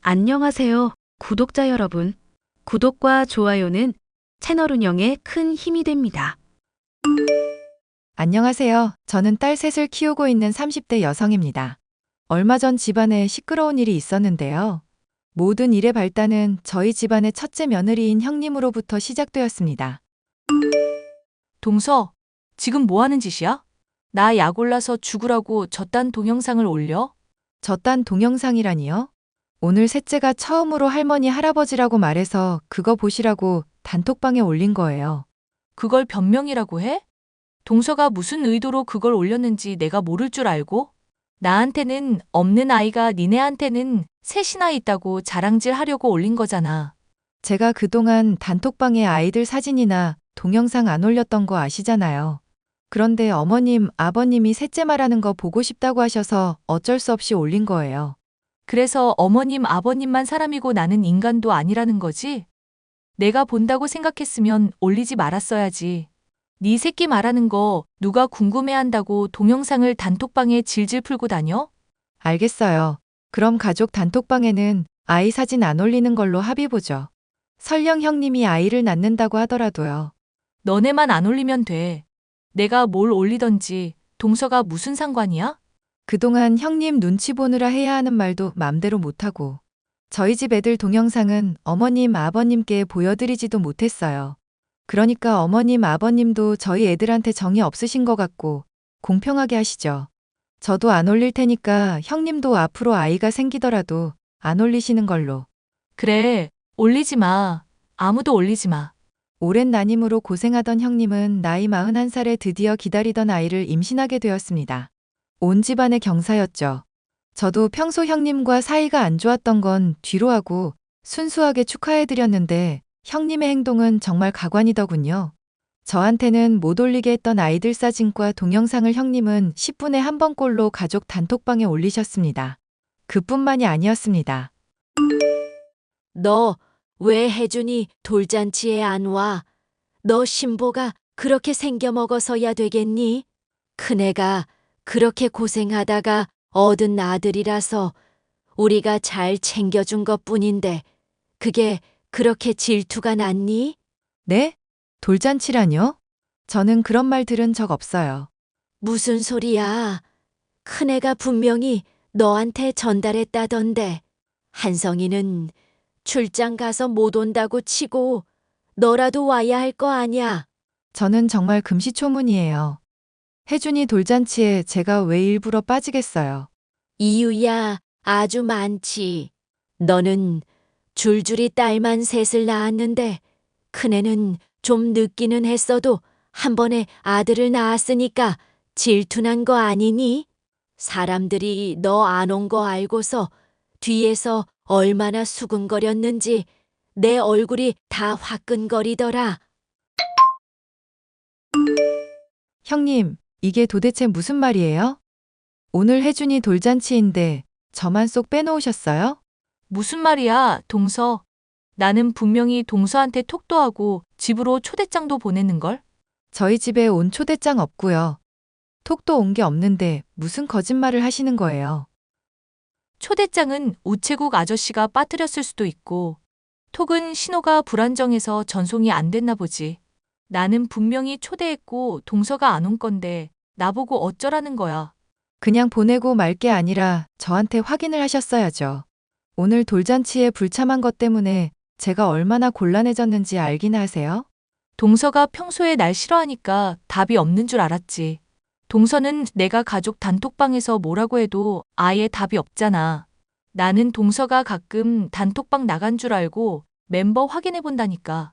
안녕하세요, 구독자 여러분. 구독과 좋아요는 채널 운영에 큰 힘이 됩니다. 안녕하세요. 저는 딸 셋을 키우고 있는 30대 여성입니다. 얼마 전 집안에 시끄러운 일이 있었는데요. 모든 일의 발단은 저희 집안의 첫째 며느리인 형님으로부터 시작되었습니다. 동서, 지금 뭐 하는 짓이야? 나 약 올라서 죽으라고 저딴 동영상을 올려? 저딴 동영상이라니요? 오늘 셋째가 처음으로 할머니 할아버지라고 말해서 그거 보시라고 단톡방에 올린 거예요. 그걸 변명이라고 해? 동서가 무슨 의도로 그걸 올렸는지 내가 모를 줄 알고? 나한테는 없는 아이가 니네한테는 셋이나 있다고 자랑질 하려고 올린 거잖아. 제가 그동안 단톡방에 아이들 사진이나 동영상 안 올렸던 거 아시잖아요. 그런데 어머님, 아버님이 셋째 말하는 거 보고 싶다고 하셔서 어쩔 수 없이 올린 거예요. 그래서 어머님, 아버님만 사람이고 나는 인간도 아니라는 거지? 내가 본다고 생각했으면 올리지 말았어야지. 네 새끼 말하는 거 누가 궁금해한다고 동영상을 단톡방에 질질 풀고 다녀? 알겠어요. 그럼 가족 단톡방에는 아이 사진 안 올리는 걸로 합의 보죠. 설령 형님이 아이를 낳는다고 하더라도요. 너네만 안 올리면 돼. 내가 뭘 올리던지 동서가 무슨 상관이야? 그동안 형님 눈치 보느라 해야 하는 말도 맘대로 못하고 저희 집 애들 동영상은 어머님, 아버님께 보여드리지도 못했어요. 그러니까 어머님, 아버님도 저희 애들한테 정이 없으신 것 같고 공평하게 하시죠. 저도 안 올릴 테니까 형님도 앞으로 아이가 생기더라도 안 올리시는 걸로. 그래, 올리지 마. 아무도 올리지 마. 오랜 난임으로 고생하던 형님은 나이 41살에 드디어 기다리던 아이를 임신하게 되었습니다. 온 집안의 경사였죠. 저도 평소 형님과 사이가 안 좋았던 건 뒤로 하고 순수하게 축하해드렸는데 형님의 행동은 정말 가관이더군요. 저한테는 못 올리게 했던 아이들 사진과 동영상을 형님은 10분에 한 번꼴로 가족 단톡방에 올리셨습니다. 그뿐만이 아니었습니다. 너 왜 혜준이 돌잔치에 안 와? 너 신보가 그렇게 생겨먹어서야 되겠니? 큰애가 그렇게 고생하다가 얻은 아들이라서 우리가 잘 챙겨준 것뿐인데 그게 그렇게 질투가 났니? 네? 돌잔치라뇨? 저는 그런 말 들은 적 없어요. 무슨 소리야? 큰애가 분명히 너한테 전달했다던데. 한성이는 출장 가서 못 온다고 치고 너라도 와야 할 거 아냐? 저는 정말 금시초문이에요. 혜준이 돌잔치에 제가 왜 일부러 빠지겠어요. 이유야 아주 많지. 너는 줄줄이 딸만 셋을 낳았는데 큰애는 좀 늦기는 했어도 한 번에 아들을 낳았으니까 질투난 거 아니니? 사람들이 너 안 온 거 알고서 뒤에서 얼마나 수근거렸는지 내 얼굴이 다 화끈거리더라. 형님, 이게 도대체 무슨 말이에요? 오늘 혜준이 돌잔치인데 저만 쏙 빼놓으셨어요? 무슨 말이야, 동서. 나는 분명히 동서한테 톡도 하고 집으로 초대장도 보냈는걸? 저희 집에 온 초대장 없고요. 톡도 온 게 없는데 무슨 거짓말을 하시는 거예요. 초대장은 우체국 아저씨가 빠뜨렸을 수도 있고, 톡은 신호가 불안정해서 전송이 안 됐나 보지. 나는 분명히 초대했고 동서가 안 온 건데 나보고 어쩌라는 거야. 그냥 보내고 말 게 아니라 저한테 확인을 하셨어야죠. 오늘 돌잔치에 불참한 것 때문에 제가 얼마나 곤란해졌는지 알긴 하세요? 동서가 평소에 날 싫어하니까 답이 없는 줄 알았지. 동서는 내가 가족 단톡방에서 뭐라고 해도 아예 답이 없잖아. 나는 동서가 가끔 단톡방 나간 줄 알고 멤버 확인해 본다니까.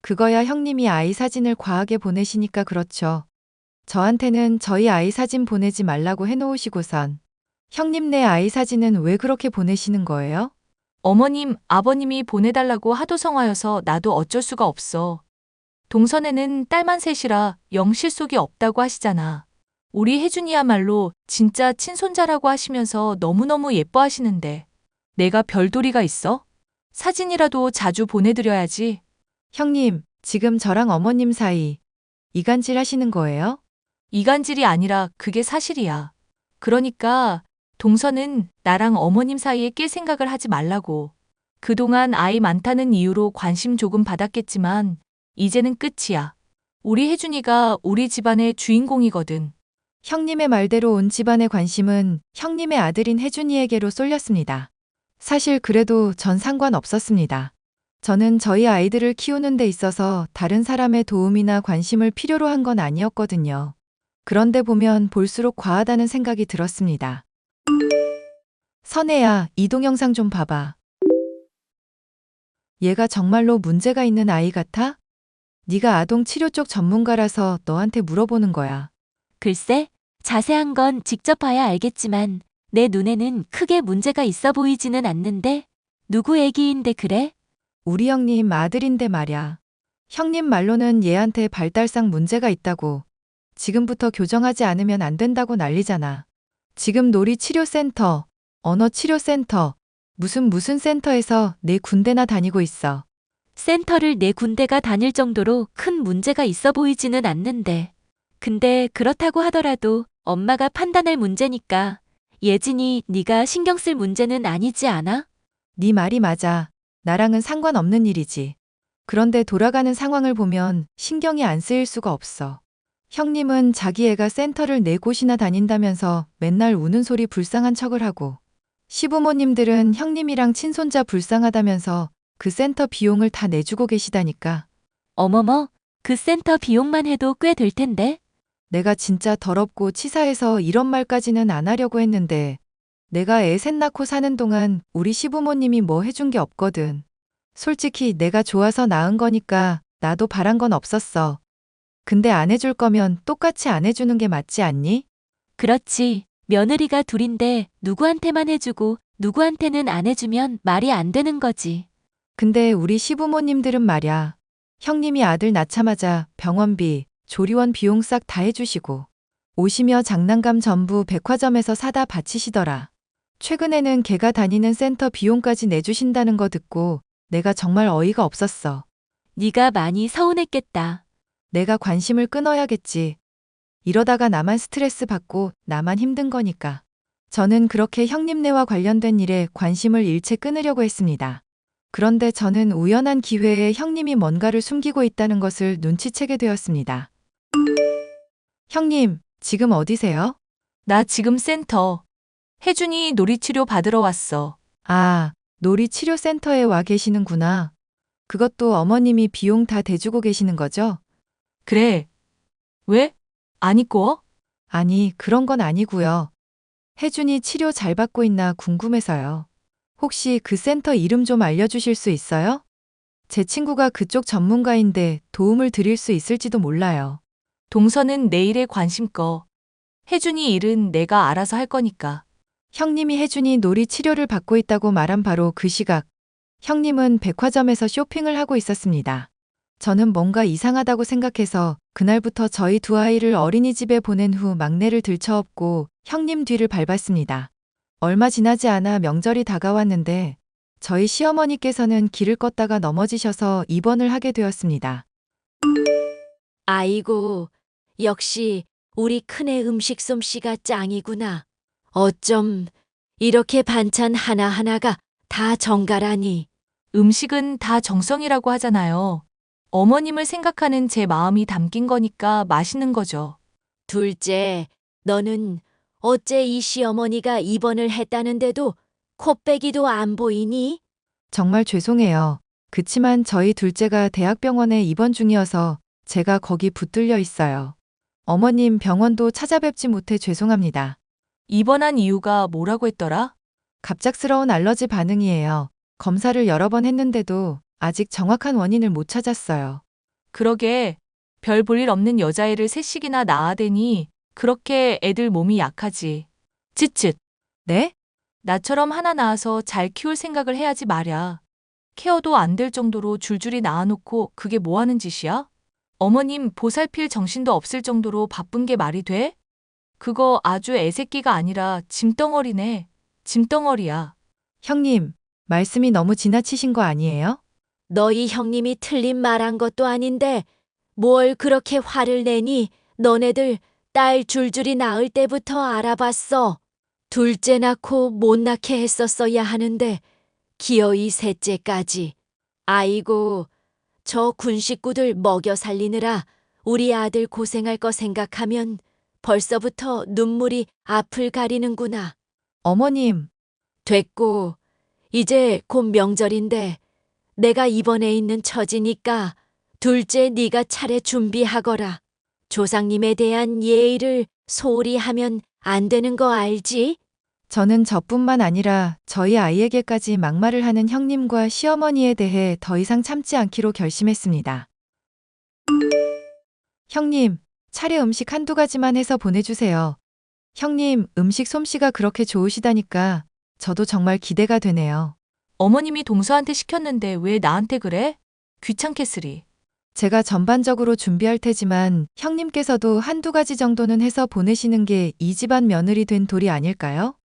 그거야 형님이 아이 사진을 과하게 보내시니까 그렇죠. 저한테는 저희 아이 사진 보내지 말라고 해놓으시고선 형님네 아이 사진은 왜 그렇게 보내시는 거예요? 어머님, 아버님이 보내달라고 하도 성화여서 나도 어쩔 수가 없어. 동선에는 딸만 셋이라 영 실속이 없다고 하시잖아. 우리 혜준이야말로 진짜 친손자라고 하시면서 너무너무 예뻐하시는데 내가 별도리가 있어? 사진이라도 자주 보내드려야지. 형님, 지금 저랑 어머님 사이 이간질 하시는 거예요? 이간질이 아니라 그게 사실이야. 그러니까 동서는 나랑 어머님 사이에 낄 생각을 하지 말라고. 그동안 아이 많다는 이유로 관심 조금 받았겠지만 이제는 끝이야. 우리 혜준이가 우리 집안의 주인공이거든. 형님의 말대로 온 집안의 관심은 형님의 아들인 혜준이에게로 쏠렸습니다. 사실 그래도 전 상관없었습니다. 저는 저희 아이들을 키우는 데 있어서 다른 사람의 도움이나 관심을 필요로 한 건 아니었거든요. 그런데 보면 볼수록 과하다는 생각이 들었습니다. 선혜야, 이 동영상 좀 봐봐. 얘가 정말로 문제가 있는 아이 같아? 네가 아동 치료 쪽 전문가라서 너한테 물어보는 거야. 글쎄, 자세한 건 직접 봐야 알겠지만 내 눈에는 크게 문제가 있어 보이지는 않는데 누구 애기인데 그래? 우리 형님 아들인데 말야. 형님 말로는 얘한테 발달상 문제가 있다고. 지금부터 교정하지 않으면 안 된다고 난리잖아. 지금 놀이치료센터, 언어치료센터, 무슨 센터에서 4군데나 다니고 있어. 센터를 4군데가 다닐 정도로 큰 문제가 있어 보이지는 않는데. 근데 그렇다고 하더라도 엄마가 판단할 문제니까 예진이 네가 신경 쓸 문제는 아니지 않아? 네 말이 맞아. 나랑은 상관없는 일이지. 그런데 돌아가는 상황을 보면 신경이 안 쓰일 수가 없어. 형님은 자기 애가 센터를 4곳이나 다닌다면서 맨날 우는 소리 불쌍한 척을 하고, 시부모님들은 형님이랑 친손자 불쌍하다면서 그 센터 비용을 다 내주고 계시다니까. 어머머, 그 센터 비용만 해도 꽤 될 텐데. 내가 진짜 더럽고 치사해서 이런 말까지는 안 하려고 했는데, 내가 애 셋 낳고 사는 동안 우리 시부모님이 뭐 해준 게 없거든. 솔직히 내가 좋아서 낳은 거니까 나도 바란 건 없었어. 근데 안 해줄 거면 똑같이 안 해주는 게 맞지 않니? 그렇지. 며느리가 둘인데 누구한테만 해주고 누구한테는 안 해주면 말이 안 되는 거지. 근데 우리 시부모님들은 말야. 형님이 아들 낳자마자 병원비, 조리원 비용 싹 다 해주시고, 옷이며 장난감 전부 백화점에서 사다 바치시더라. 최근에는 걔가 다니는 센터 비용까지 내주신다는 거 듣고 내가 정말 어이가 없었어. 네가 많이 서운했겠다. 내가 관심을 끊어야겠지. 이러다가 나만 스트레스 받고 나만 힘든 거니까. 저는 그렇게 형님네와 관련된 일에 관심을 일체 끊으려고 했습니다. 그런데 저는 우연한 기회에 형님이 뭔가를 숨기고 있다는 것을 눈치채게 되었습니다. 형님, 지금 어디세요? 나 지금 센터. 혜준이 놀이치료 받으러 왔어. 아, 놀이치료센터에 와 계시는구나. 그것도 어머님이 비용 다 대주고 계시는 거죠? 그래. 왜? 안 입고? 아니, 그런 건 아니고요. 혜준이 치료 잘 받고 있나 궁금해서요. 혹시 그 센터 이름 좀 알려주실 수 있어요? 제 친구가 그쪽 전문가인데 도움을 드릴 수 있을지도 몰라요. 동서는 내일에 관심 꺼. 혜준이 일은 내가 알아서 할 거니까. 형님이 혜준이 놀이 치료를 받고 있다고 말한 바로 그 시각, 형님은 백화점에서 쇼핑을 하고 있었습니다. 저는 뭔가 이상하다고 생각해서 그날부터 저희 두 아이를 어린이집에 보낸 후 막내를 들쳐업고 형님 뒤를 밟았습니다. 얼마 지나지 않아 명절이 다가왔는데 저희 시어머니께서는 길을 걷다가 넘어지셔서 입원을 하게 되었습니다. 아이고, 역시 우리 큰애 음식 솜씨가 짱이구나. 어쩜 이렇게 반찬 하나하나가 다 정갈하니. 음식은 다 정성이라고 하잖아요. 어머님을 생각하는 제 마음이 담긴 거니까 맛있는 거죠. 둘째, 너는 어째 이 시어머니가 입원을 했다는데도 코빼기도 안 보이니? 정말 죄송해요. 그치만 저희 둘째가 대학병원에 입원 중이어서 제가 거기 붙들려 있어요. 어머님 병원도 찾아뵙지 못해 죄송합니다. 입원한 이유가 뭐라고 했더라? 갑작스러운 알러지 반응이에요. 검사를 여러 번 했는데도 아직 정확한 원인을 못 찾았어요. 그러게 별 볼 일 없는 여자애를 셋씩이나 낳아대니 그렇게 애들 몸이 약하지. 쯧쯧. 네? 나처럼 하나 낳아서 잘 키울 생각을 해야지 말야. 케어도 안 될 정도로 줄줄이 낳아놓고 그게 뭐 하는 짓이야? 어머님 보살필 정신도 없을 정도로 바쁜 게 말이 돼? 그거 아주 애새끼가 아니라 짐덩어리네. 짐덩어리야. 형님, 말씀이 너무 지나치신 거 아니에요? 너희 형님이 틀린 말한 것도 아닌데 뭘 그렇게 화를 내니? 너네들 딸 줄줄이 낳을 때부터 알아봤어. 둘째 낳고 못 낳게 했었어야 하는데 기어이 셋째까지. 아이고, 저 군 식구들 먹여 살리느라 우리 아들 고생할 거 생각하면 벌써부터 눈물이 앞을 가리는구나. 어머님, 됐고, 이제 곧 명절인데 내가 입원해 있는 처지니까 둘째 네가 차례 준비하거라. 조상님에 대한 예의를 소홀히 하면 안 되는 거 알지? 저는 저뿐만 아니라 저희 아이에게까지 막말을 하는 형님과 시어머니에 대해 더 이상 참지 않기로 결심했습니다. 형님, 차례 음식 한두 가지만 해서 보내주세요. 형님, 음식 솜씨가 그렇게 좋으시다니까 저도 정말 기대가 되네요. 어머님이 동서한테 시켰는데 왜 나한테 그래? 귀찮겠으리. 제가 전반적으로 준비할 테지만 형님께서도 한두 가지 정도는 해서 보내시는 게 이 집안 며느리 된 도리 아닐까요?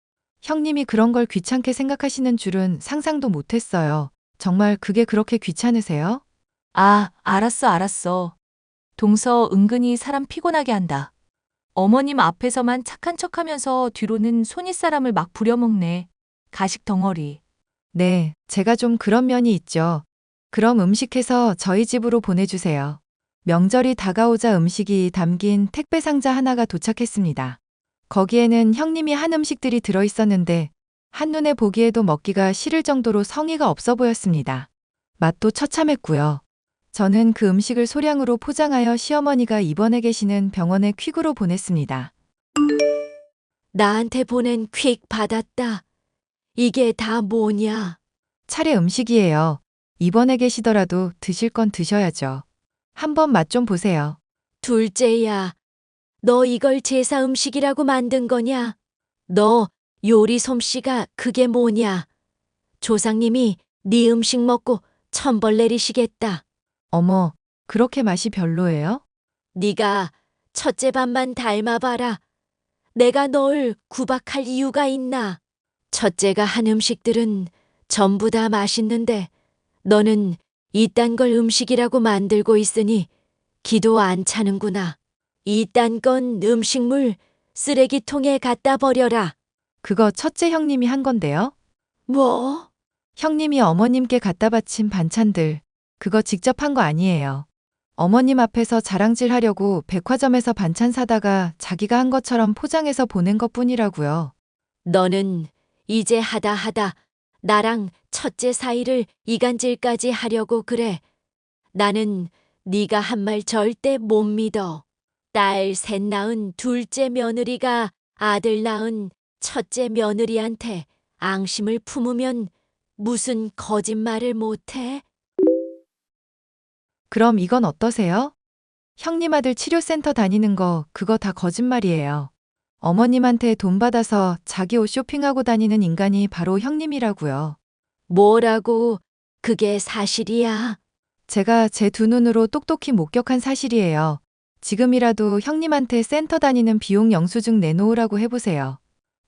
형님이 그런 걸 귀찮게 생각하시는 줄은 상상도 못했어요. 정말 그게 그렇게 귀찮으세요? 아, 알았어. 동서 은근히 사람 피곤하게 한다. 어머님 앞에서만 착한 척하면서 뒤로는 손윗사람을 막 부려먹네. 가식 덩어리. 네, 제가 좀 그런 면이 있죠. 그럼 음식해서 저희 집으로 보내주세요. 명절이 다가오자 음식이 담긴 택배 상자 하나가 도착했습니다. 거기에는 형님이 한 음식들이 들어있었는데 한눈에 보기에도 먹기가 싫을 정도로 성의가 없어 보였습니다. 맛도 처참했고요. 저는 그 음식을 소량으로 포장하여 시어머니가 입원해 계시는 병원에 퀵으로 보냈습니다. 나한테 보낸 퀵 받았다. 이게 다 뭐냐? 차례 음식이에요. 입원해 계시더라도 드실 건 드셔야죠. 한번 맛 좀 보세요. 둘째야, 너 이걸 제사 음식이라고 만든 거냐? 너 요리 솜씨가 그게 뭐냐? 조상님이 네 음식 먹고 천벌 내리시겠다. 어머, 그렇게 맛이 별로예요? 네가 첫째 밥만 닮아봐라. 내가 널 구박할 이유가 있나? 첫째가 한 음식들은 전부 다 맛있는데 너는 이딴 걸 음식이라고 만들고 있으니 기도 안 차는구나. 이딴 건 음식물 쓰레기통에 갖다 버려라. 그거 첫째 형님이 한 건데요. 뭐? 형님이 어머님께 갖다 바친 반찬들, 그거 직접 한 거 아니에요. 어머님 앞에서 자랑질 하려고 백화점에서 반찬 사다가 자기가 한 것처럼 포장해서 보낸 것 뿐이라고요. 너는 이제 하다 나랑 첫째 사이를 이간질까지 하려고 그래. 나는 네가 한 말 절대 못 믿어. 딸 셋 낳은 둘째 며느리가 아들 낳은 첫째 며느리한테 앙심을 품으면 무슨 거짓말을 못해? 그럼 이건 어떠세요? 형님 아들 치료센터 다니는 거 그거 다 거짓말이에요. 어머님한테 돈 받아서 자기 옷 쇼핑하고 다니는 인간이 바로 형님이라고요. 뭐라고? 그게 사실이야? 제가 제 두 눈으로 똑똑히 목격한 사실이에요. 지금이라도 형님한테 센터 다니는 비용 영수증 내놓으라고 해보세요.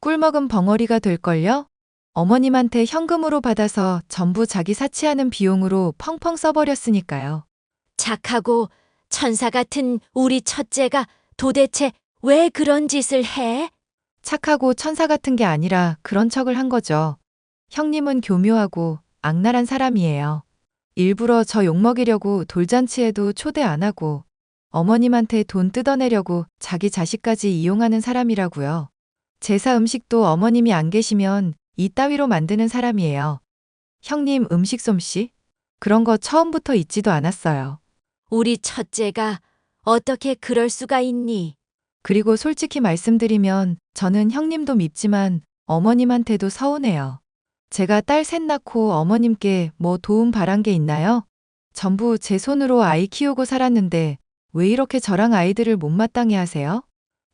꿀먹은 벙어리가 될걸요? 어머님한테 현금으로 받아서 전부 자기 사치하는 비용으로 펑펑 써버렸으니까요. 착하고 천사 같은 우리 첫째가 도대체 왜 그런 짓을 해? 착하고 천사 같은 게 아니라 그런 척을 한 거죠. 형님은 교묘하고 악랄한 사람이에요. 일부러 저 욕먹이려고 돌잔치에도 초대 안 하고 어머님한테 돈 뜯어내려고 자기 자식까지 이용하는 사람이라고요. 제사 음식도 어머님이 안 계시면 이따위로 만드는 사람이에요. 형님 음식 솜씨? 그런 거 처음부터 있지도 않았어요. 우리 첫째가 어떻게 그럴 수가 있니? 그리고 솔직히 말씀드리면 저는 형님도 밉지만 어머님한테도 서운해요. 제가 딸 셋 낳고 어머님께 뭐 도움 바란 게 있나요? 전부 제 손으로 아이 키우고 살았는데 왜 이렇게 저랑 아이들을 못마땅해 하세요?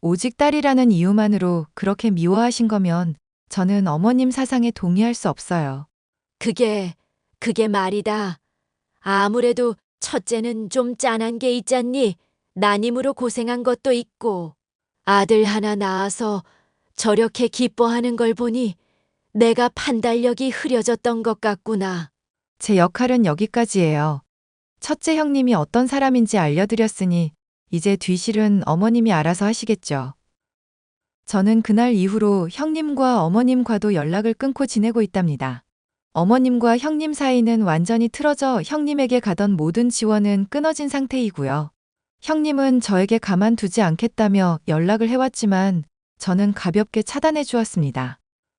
오직 딸이라는 이유만으로 그렇게 미워하신 거면 저는 어머님 사상에 동의할 수 없어요. 그게 말이다. 아무래도 첫째는 좀 짠한 게 있잖니. 난임으로 고생한 것도 있고 아들 하나 낳아서 저렇게 기뻐하는 걸 보니 내가 판단력이 흐려졌던 것 같구나. 제 역할은 여기까지예요. 첫째 형님이 어떤 사람인지 알려드렸으니 이제 뒤실은 어머님이 알아서 하시겠죠. 저는 그날 이후로 형님과 어머님과도 연락을 끊고 지내고 있답니다. 어머님과 형님 사이는 완전히 틀어져 형님에게 가던 모든 지원은 끊어진 상태이고요. 형님은 저에게 가만두지 않겠다며 연락을 해왔지만 저는 가볍게 차단해 주었습니다.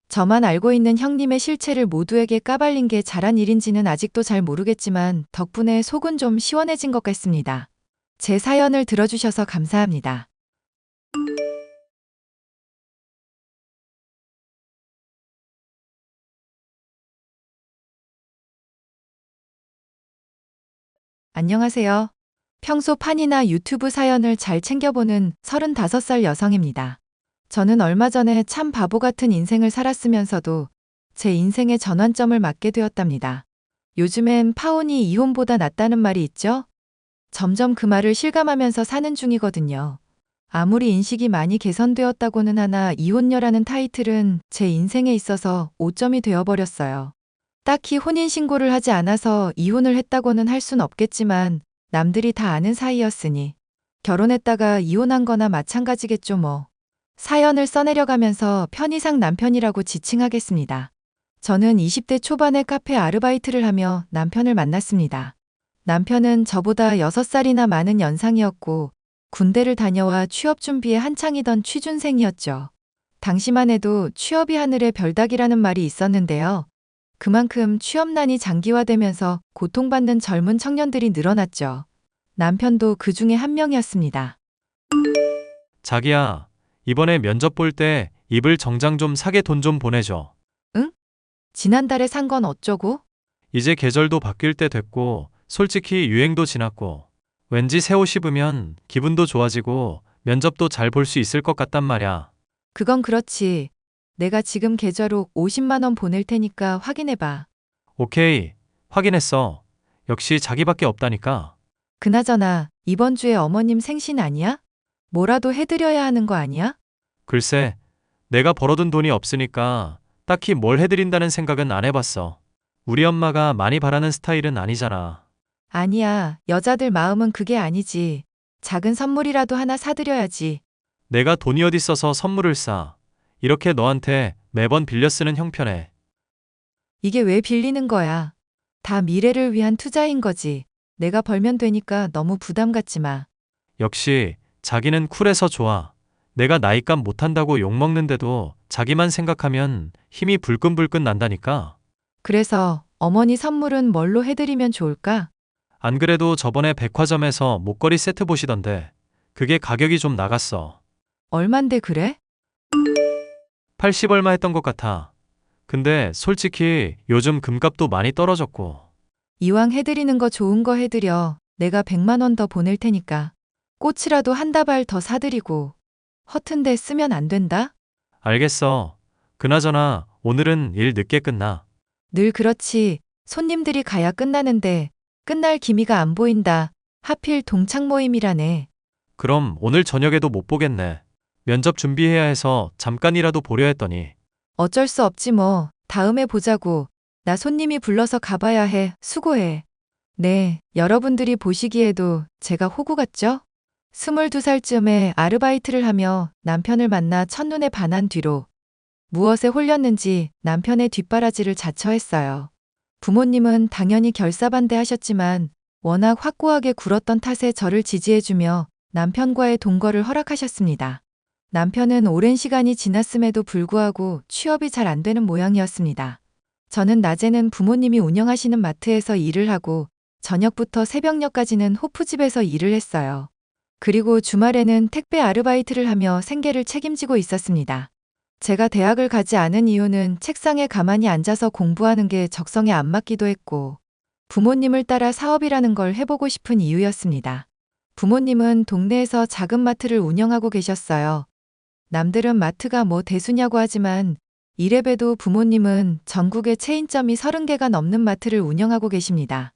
저만 알고 있는 형님의 실체를 모두에게 까발린 게 잘한 일인지는 아직도 잘 모르겠지만 덕분에 속은 좀 시원해진 것 같습니다. 제 사연을 들어주셔서 감사합니다. 안녕하세요. 평소 판이나 유튜브 사연을 잘 챙겨보는 35살 여성입니다. 저는 얼마 전에 참 바보 같은 인생을 살았으면서도 제 인생의 전환점을 맞게 되었답니다. 요즘엔 파혼이 이혼보다 낫다는 말이 있죠? 점점 그 말을 실감하면서 사는 중이거든요. 아무리 인식이 많이 개선되었다고는 하나 이혼녀라는 타이틀은 제 인생에 있어서 오점이 되어버렸어요. 딱히 혼인신고를 하지 않아서 이혼을 했다고는 할 순 없겠지만 남들이 다 아는 사이였으니 결혼했다가 이혼한 거나 마찬가지겠죠 뭐. 사연을 써내려가면서 편의상 남편이라고 지칭하겠습니다. 저는 20대 초반에 카페 아르바이트를 하며 남편을 만났습니다. 남편은 저보다 6살이나 많은 연상이었고 군대를 다녀와 취업 준비에 한창이던 취준생이었죠. 당시만 해도 취업이 하늘의 별따기라는 말이 있었는데요. 그만큼 취업난이 장기화되면서 고통받는 젊은 청년들이 늘어났죠. 남편도 그 중에 한 명이었습니다. 자기야, 이번에 면접 볼 때 입을 정장 좀 사게 돈 좀 보내줘. 지난달에 산 건 어쩌고? 이제 계절도 바뀔 때 됐고, 솔직히 유행도 지났고, 왠지 새 옷 입으면 기분도 좋아지고 면접도 잘 볼 수 있을 것 같단 말야. 그건 그렇지. 내가 지금 계좌로 50만 원 보낼 테니까 확인해봐. 오케이, 확인했어. 역시 자기밖에 없다니까. 그나저나 이번 주에 어머님 생신 아니야? 뭐라도 해드려야 하는 거 아니야? 글쎄, 내가 벌어둔 돈이 없으니까 딱히 뭘 해드린다는 생각은 안 해봤어. 우리 엄마가 많이 바라는 스타일은 아니잖아. 아니야. 여자들 마음은 그게 아니지. 작은 선물이라도 하나 사드려야지. 내가 돈이 어디 있어서 선물을 싸. 이렇게 너한테 매번 빌려 쓰는 형편에. 이게 왜 빌리는 거야? 다 미래를 위한 투자인 거지. 내가 벌면 되니까 너무 부담 갖지 마. 역시 자기는 쿨해서 좋아. 내가 나이값 못한다고 욕먹는데도 자기만 생각하면 힘이 불끈불끈 난다니까. 그래서 어머니 선물은 뭘로 해드리면 좋을까? 안 그래도 저번에 백화점에서 목걸이 세트 보시던데 그게 가격이 좀 나갔어. 얼만데 그래? 80 얼마 했던 것 같아. 근데 솔직히 요즘 금값도 많이 떨어졌고. 이왕 해드리는 거 좋은 거 해드려. 내가 100만 원 더 보낼 테니까. 꽃이라도 한 다발 더 사드리고. 허튼데 쓰면 안 된다? 알겠어. 그나저나 오늘은 일 늦게 끝나. 늘 그렇지. 손님들이 가야 끝나는데 끝날 기미가 안 보인다. 하필 동창 모임이라네. 그럼 오늘 저녁에도 못 보겠네. 면접 준비해야 해서 잠깐이라도 보려 했더니. 어쩔 수 없지 뭐. 다음에 보자고. 나 손님이 불러서 가봐야 해. 수고해. 네, 여러분들이 보시기에도 제가 호구 같죠? 22살쯤에 아르바이트를 하며 남편을 만나 첫눈에 반한 뒤로 무엇에 홀렸는지 남편의 뒷바라지를 자처했어요. 부모님은 당연히 결사반대하셨지만 워낙 확고하게 굴었던 탓에 저를 지지해주며 남편과의 동거를 허락하셨습니다. 남편은 오랜 시간이 지났음에도 불구하고 취업이 잘 안 되는 모양이었습니다. 저는 낮에는 부모님이 운영하시는 마트에서 일을 하고 저녁부터 새벽녘까지는 호프집에서 일을 했어요. 그리고 주말에는 택배 아르바이트를 하며 생계를 책임지고 있었습니다. 제가 대학을 가지 않은 이유는 책상에 가만히 앉아서 공부하는 게 적성에 안 맞기도 했고 부모님을 따라 사업이라는 걸 해보고 싶은 이유였습니다. 부모님은 동네에서 작은 마트를 운영하고 계셨어요. 남들은 마트가 뭐 대수냐고 하지만 이래봬도 부모님은 전국에 체인점이 30개가 넘는 마트를 운영하고 계십니다.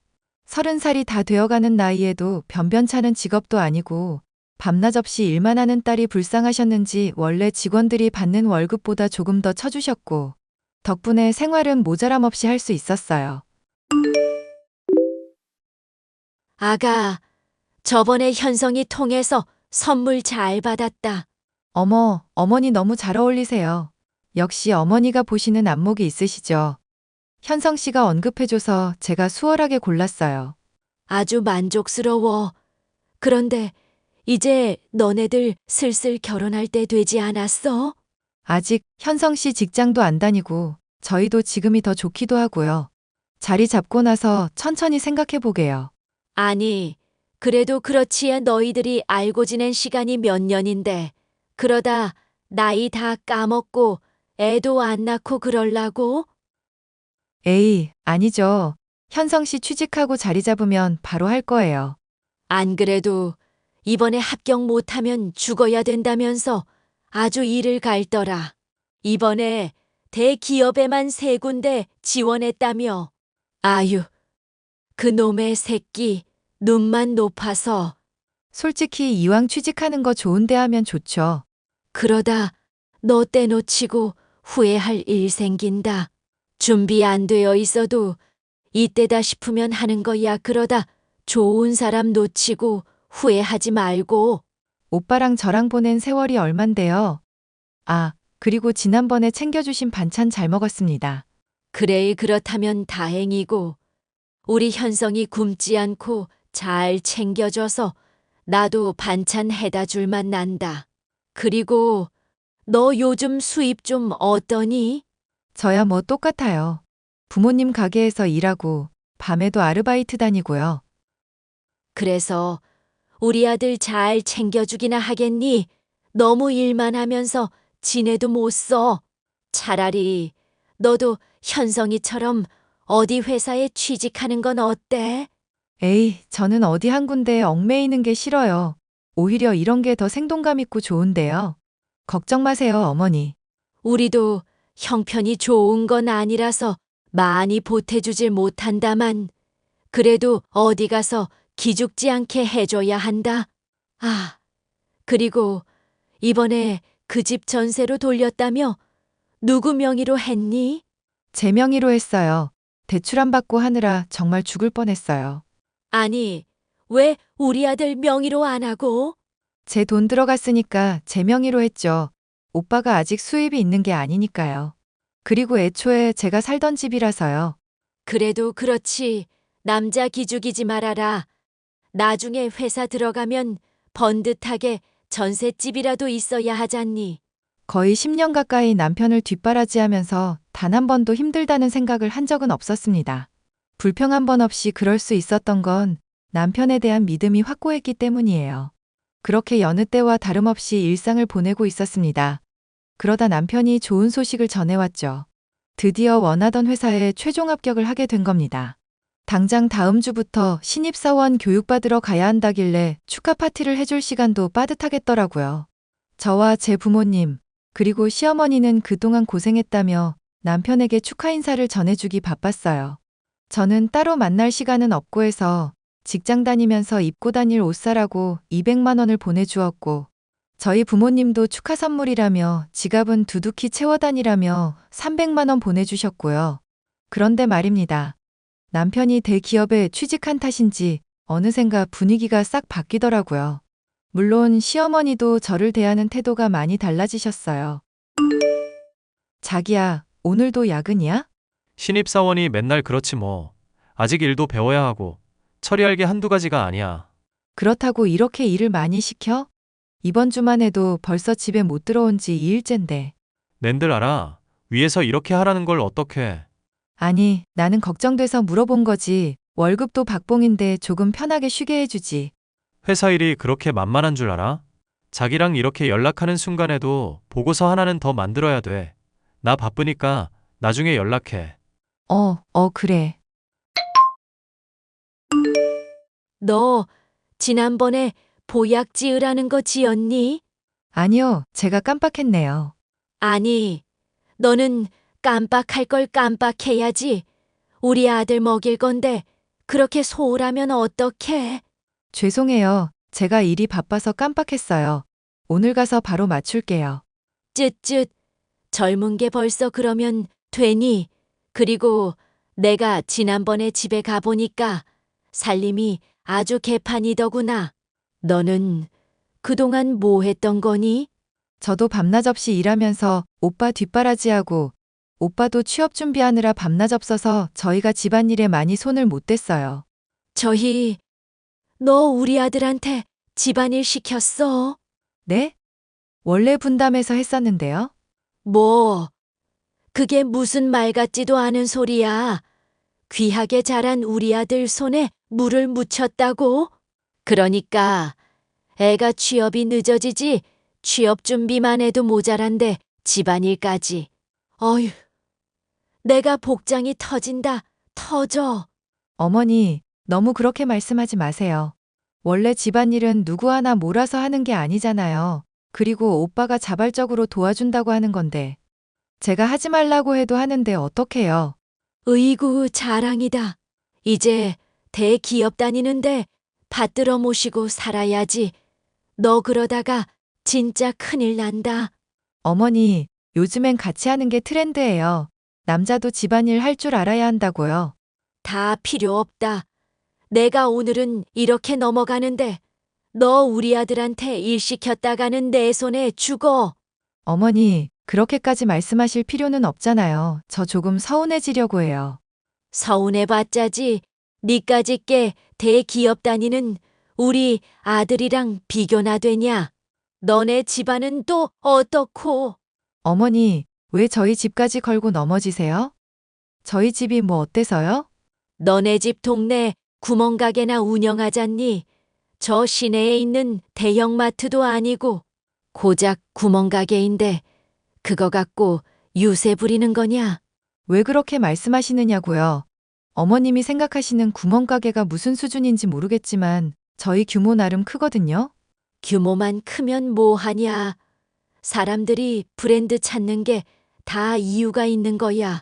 30살이 다 되어가는 나이에도 변변찮은 직업도 아니고 밤낮 없이 일만 하는 딸이 불쌍하셨는지 원래 직원들이 받는 월급보다 조금 더 쳐주셨고 덕분에 생활은 모자람 없이 할 수 있었어요. 아가, 저번에 현성이 통해서 선물 잘 받았다. 어머, 어머니 너무 잘 어울리세요. 역시 어머니가 보시는 안목이 있으시죠. 현성 씨가 언급해줘서 제가 수월하게 골랐어요. 아주 만족스러워. 그런데 이제 너네들 슬슬 결혼할 때 되지 않았어? 아직 현성 씨 직장도 안 다니고 저희도 지금이 더 좋기도 하고요. 자리 잡고 나서 천천히 생각해 보게요. 아니, 그래도 그렇지야 너희들이 알고 지낸 시간이 몇 년인데, 그러다 나이 다 까먹고 애도 안 낳고 그럴라고? 에이, 아니죠. 현성 씨 취직하고 자리 잡으면 바로 할 거예요. 안 그래도 이번에 합격 못하면 죽어야 된다면서 아주 이를 갈더라. 이번에 대기업에만 3군데 지원했다며. 아유, 그 놈의 새끼 눈만 높아서. 솔직히 이왕 취직하는 거 좋은데 하면 좋죠. 그러다 너 떼놓치고 후회할 일 생긴다. 준비 안 되어 있어도 이때다 싶으면 하는 거야. 그러다 좋은 사람 놓치고 후회하지 말고. 오빠랑 저랑 보낸 세월이 얼만데요. 아, 그리고 지난번에 챙겨주신 반찬 잘 먹었습니다. 그래, 그렇다면 다행이고. 우리 현성이 굶지 않고 잘 챙겨줘서 나도 반찬 해다 줄만 난다. 그리고 너 요즘 수입 좀 어떠니? 저야 뭐 똑같아요. 부모님 가게에서 일하고 밤에도 아르바이트 다니고요. 그래서 우리 아들 잘 챙겨주기나 하겠니? 너무 일만 하면서 지내도 못 써. 차라리 너도 현성이처럼 어디 회사에 취직하는 건 어때? 에이, 저는 어디 한 군데에 얽매이는 게 싫어요. 오히려 이런 게 더 생동감 있고 좋은데요. 걱정 마세요, 어머니. 우리도 형편이 좋은 건 아니라서 많이 보태주질 못한다만, 그래도 어디 가서 기죽지 않게 해줘야 한다. 아, 그리고 이번에 그 집 전세로 돌렸다며? 누구 명의로 했니? 제 명의로 했어요. 대출 안 받고 하느라 정말 죽을 뻔했어요. 아니, 왜 우리 아들 명의로 안 하고? 제 돈 들어갔으니까 제 명의로 했죠. 오빠가 아직 수입이 있는 게 아니니까요. 그리고 애초에 제가 살던 집이라서요. 그래도 그렇지. 남자 기죽이지 말아라. 나중에 회사 들어가면 번듯하게 전셋집이라도 있어야 하잖니. 거의 10년 가까이 남편을 뒷바라지하면서 단 한 번도 힘들다는 생각을 한 적은 없었습니다. 불평 한 번 없이 그럴 수 있었던 건 남편에 대한 믿음이 확고했기 때문이에요. 그렇게 여느 때와 다름없이 일상을 보내고 있었습니다. 그러다 남편이 좋은 소식을 전해왔죠. 드디어 원하던 회사에 최종 합격을 하게 된 겁니다. 당장 다음 주부터 신입사원 교육받으러 가야 한다길래 축하 파티를 해줄 시간도 빠듯하겠더라고요. 저와 제 부모님, 그리고 시어머니는 그동안 고생했다며 남편에게 축하 인사를 전해주기 바빴어요. 저는 따로 만날 시간은 없고 해서 직장 다니면서 입고 다닐 옷 사라고 200만 원을 보내주었고, 저희 부모님도 축하 선물이라며 지갑은 두둑히 채워 다니라며 300만 원 보내주셨고요. 그런데 말입니다. 남편이 대기업에 취직한 탓인지 어느샌가 분위기가 싹 바뀌더라고요. 물론 시어머니도 저를 대하는 태도가 많이 달라지셨어요. 자기야, 오늘도 야근이야? 신입사원이 맨날 그렇지 뭐. 아직 일도 배워야 하고 처리할 게 한두 가지가 아니야. 그렇다고 이렇게 일을 많이 시켜? 이번 주만 해도 벌써 집에 못 들어온 지 2일째인데. 낸들 알아. 위에서 이렇게 하라는 걸 어떡해. 아니, 나는 걱정돼서 물어본 거지. 월급도 박봉인데 조금 편하게 쉬게 해주지. 회사 일이 그렇게 만만한 줄 알아? 자기랑 이렇게 연락하는 순간에도 보고서 하나는 더 만들어야 돼. 나 바쁘니까 나중에 연락해. 그래. 너 지난번에 보약 지으라는 거 지었니? 아니요, 제가 깜빡했네요. 아니, 너는 깜빡할 걸 깜빡해야지. 우리 아들 먹일 건데 그렇게 소홀하면 어떡해? 죄송해요. 제가 일이 바빠서 깜빡했어요. 오늘 가서 바로 맞출게요. 쯧쯧. 젊은 게 벌써 그러면 되니? 그리고 내가 지난번에 집에 가보니까 살림이 아주 개판이더구나. 너는 그동안 뭐 했던 거니? 저도 밤낮 없이 일하면서 오빠 뒷바라지하고 오빠도 취업 준비하느라 밤낮 없어서 저희가 집안일에 많이 손을 못 댔어요. 너 우리 아들한테 집안일 시켰어? 네? 원래 분담해서 했었는데요. 뭐, 그게 무슨 말 같지도 않은 소리야. 귀하게 자란 우리 아들 손에 물을 묻혔다고? 그러니까 애가 취업이 늦어지지 취업 준비만 해도 모자란데 집안일까지. 어휴, 내가 복장이 터진다. 터져. 어머니, 너무 그렇게 말씀하지 마세요. 원래 집안일은 누구 하나 몰아서 하는 게 아니잖아요. 그리고 오빠가 자발적으로 도와준다고 하는 건데. 제가 하지 말라고 해도 하는데 어떡해요. 으이구, 자랑이다. 이제 대기업 다니는데 받들어 모시고 살아야지. 너 그러다가 진짜 큰일 난다. 어머니, 요즘엔 같이 하는 게 트렌드예요. 남자도 집안일 할 줄 알아야 한다고요. 다 필요 없다. 내가 오늘은 이렇게 넘어가는데 너 우리 아들한테 일 시켰다가는 내 손에 죽어. 어머니, 그렇게까지 말씀하실 필요는 없잖아요. 저 조금 서운해지려고 해요. 서운해봤자지. 니까짓 게 대기업 다니는 우리 아들이랑 비교나 되냐? 너네 집안은 또 어떻고? 어머니, 왜 저희 집까지 걸고 넘어지세요? 저희 집이 뭐 어때서요? 너네 집 동네 구멍가게나 운영하잖니? 저 시내에 있는 대형마트도 아니고 고작 구멍가게인데 그거 갖고 유세 부리는 거냐? 왜 그렇게 말씀하시느냐고요. 어머님이 생각하시는 구멍가게가 무슨 수준인지 모르겠지만 저희 규모 나름 크거든요. 규모만 크면 뭐하냐? 사람들이 브랜드 찾는 게 다 이유가 있는 거야.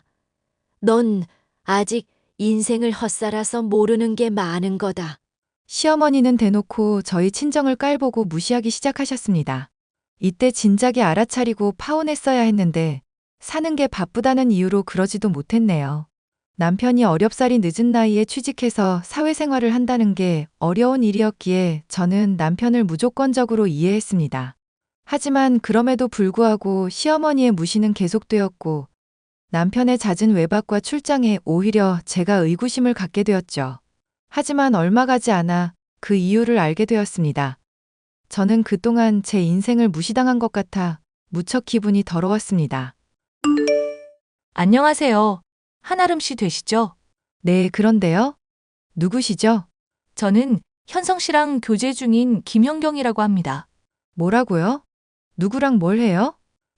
넌 아직 인생을 헛살아서 모르는 게 많은 거다. 시어머니는 대놓고 저희 친정을 깔보고 무시하기 시작하셨습니다. 이때 진작에 알아차리고 파혼했어야 했는데 사는 게 바쁘다는 이유로 그러지도 못했네요. 남편이 어렵사리 늦은 나이에 취직해서 사회생활을 한다는 게 어려운 일이었기에 저는 남편을 무조건적으로 이해했습니다. 하지만 그럼에도 불구하고 시어머니의 무시는 계속되었고 남편의 잦은 외박과 출장에 오히려 제가 의구심을 갖게 되었죠. 하지만 얼마 가지 않아 그 이유를 알게 되었습니다. 저는 그동안 제 인생을 무시당한 것 같아 무척 기분이 더러웠습니다. 안녕하세요. 한아름 씨 되시죠? 네, 그런데요? 누구시죠? 저는 현성 씨랑 교제 중인 김현경이라고 합니다. 뭐라고요? 누구랑 뭘 해요?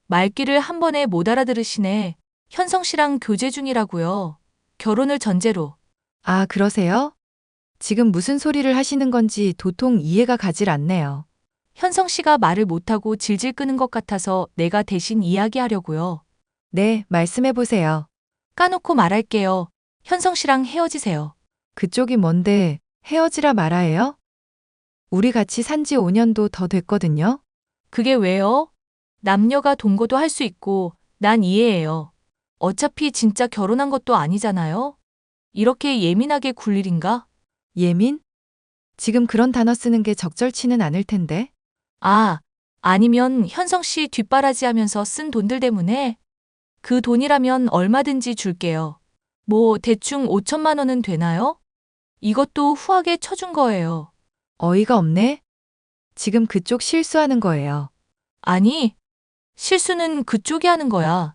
말귀를 한 번에 못 알아들으시네. 현성 씨랑 교제 중이라고요. 결혼을 전제로. 아, 그러세요? 지금 무슨 소리를 하시는 건지 도통 이해가 가질 않네요. 현성 씨가 말을 못하고 질질 끄는 것 같아서 내가 대신 이야기하려고요. 네, 말씀해 보세요. 까놓고 말할게요. 현성 씨랑 헤어지세요. 그쪽이 뭔데 헤어지라 말아예요? 우리 같이 산지 5년도 더 됐거든요. 그게 왜요? 남녀가 동거도 할 수 있고 난 이해해요. 어차피 진짜 결혼한 것도 아니잖아요. 이렇게 예민하게 굴 일인가? 예민? 지금 그런 단어 쓰는 게 적절치는 않을 텐데. 아, 아니면 현성 씨 뒷바라지 하면서 쓴 돈들 때문에? 그 돈이라면 얼마든지 줄게요. 뭐 대충 5천만 원은 되나요? 이것도 후하게 쳐준 거예요. 어이가 없네? 지금 그쪽 실수하는 거예요. 아니, 실수는 그쪽이 하는 거야.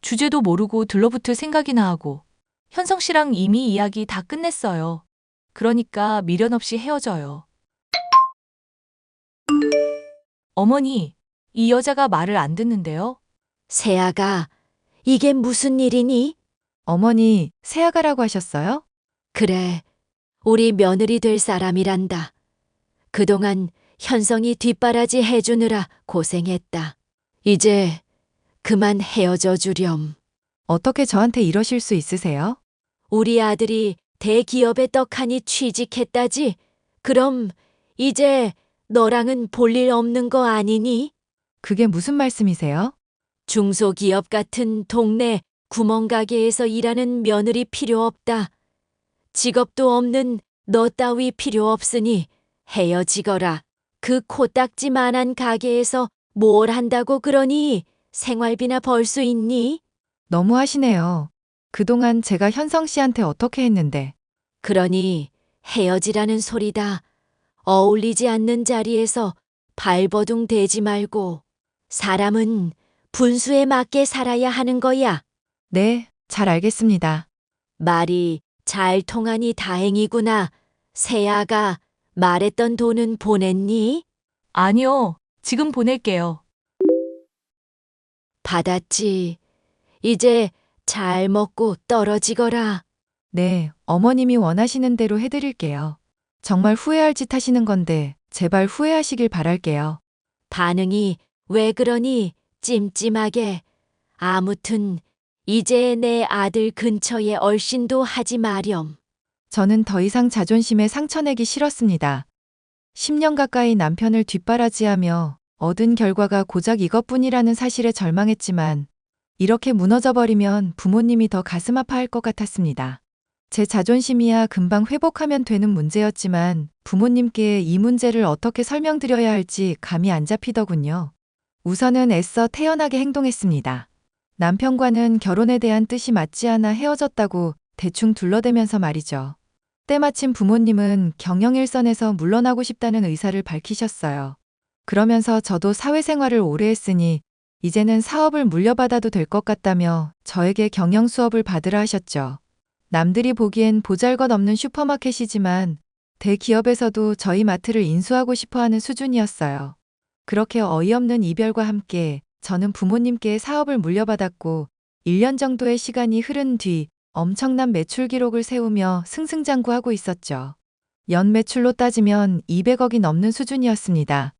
주제도 모르고 들러붙을 생각이나 하고. 현성 씨랑 이미 이야기 다 끝냈어요. 그러니까 미련 없이 헤어져요. 어머니, 이 여자가 말을 안 듣는데요? 세아가, 이게 무슨 일이니? 어머니, 새아가라고 하셨어요? 그래, 우리 며느리 될 사람이란다. 그동안 현성이 뒷바라지 해주느라 고생했다. 이제 그만 헤어져 주렴. 어떻게 저한테 이러실 수 있으세요? 우리 아들이 대기업에 떡하니 취직했다지? 그럼 이제 너랑은 볼 일 없는 거 아니니? 그게 무슨 말씀이세요? 중소기업 같은 동네 구멍가게에서 일하는 며느리 필요 없다. 직업도 없는 너 따위 필요 없으니 헤어지거라. 그 코딱지만한 가게에서 뭘 한다고 그러니? 생활비나 벌 수 있니? 너무 하시네요. 그동안 제가 현성 씨한테 어떻게 했는데. 그러니 헤어지라는 소리다. 어울리지 않는 자리에서 발버둥 대지 말고. 사람은 분수에 맞게 살아야 하는 거야. 네, 잘 알겠습니다. 말이 잘 통하니 다행이구나. 세아가 말했던 돈은 보냈니? 아니요. 지금 보낼게요. 받았지. 이제 잘 먹고 떨어지거라. 네, 어머님이 원하시는 대로 해드릴게요. 정말 후회할 짓 하시는 건데 제발 후회하시길 바랄게요. 반응이 왜 그러니 찜찜하게. 아무튼 이제 내 아들 근처에 얼씬도 하지 마렴. 저는 더 이상 자존심에 상처내기 싫었습니다. 10년 가까이 남편을 뒷바라지하며 얻은 결과가 고작 이것뿐이라는 사실에 절망했지만 이렇게 무너져버리면 부모님이 더 가슴 아파할 것 같았습니다. 제 자존심이야 금방 회복하면 되는 문제였지만 부모님께 이 문제를 어떻게 설명드려야 할지 감이 안 잡히더군요. 우선은 애써 태연하게 행동했습니다. 남편과는 결혼에 대한 뜻이 맞지 않아 헤어졌다고 대충 둘러대면서 말이죠. 때마침 부모님은 경영일선에서 물러나고 싶다는 의사를 밝히셨어요. 그러면서 저도 사회생활을 오래 했으니 이제는 사업을 물려받아도 될 것 같다며 저에게 경영 수업을 받으라 하셨죠. 남들이 보기엔 보잘것없는 슈퍼마켓이지만 대기업에서도 저희 마트를 인수하고 싶어하는 수준이었어요. 그렇게 어이없는 이별과 함께 저는 부모님께 사업을 물려받았고 1년 정도의 시간이 흐른 뒤 엄청난 매출 기록을 세우며 승승장구하고 있었죠. 연 매출로 따지면 200억이 넘는 수준이었습니다.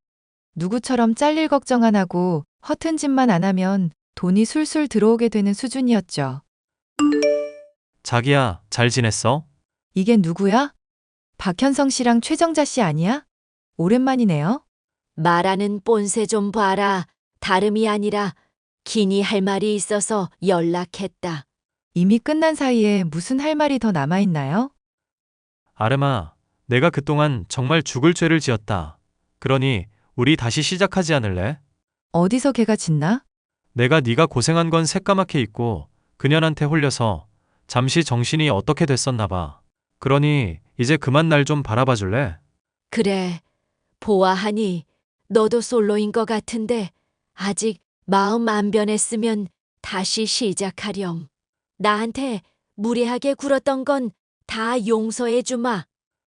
누구처럼 잘릴 걱정 안 하고 허튼 짓만 안 하면 돈이 술술 들어오게 되는 수준이었죠. 자기야, 잘 지냈어? 이게 누구야? 박현성 씨랑 최정자 씨 아니야? 오랜만이네요. 말하는 뽐새 좀 봐라. 다름이 아니라 기니 할 말이 있어서 연락했다. 이미 끝난 사이에 무슨 할 말이 더 남아있나요? 아름아, 내가 그동안 정말 죽을 죄를 지었다. 그러니 우리 다시 시작하지 않을래? 어디서 개가 짖나? 내가 네가 고생한 건 새까맣게 잊고 그년한테 홀려서 잠시 정신이 어떻게 됐었나 봐. 그러니 이제 그만 날 좀 바라봐 줄래? 그래, 보아하니 너도 솔로인 것 같은데 아직 마음 안 변했으면 다시 시작하렴. 나한테 무례하게 굴었던 건 다 용서해 주마.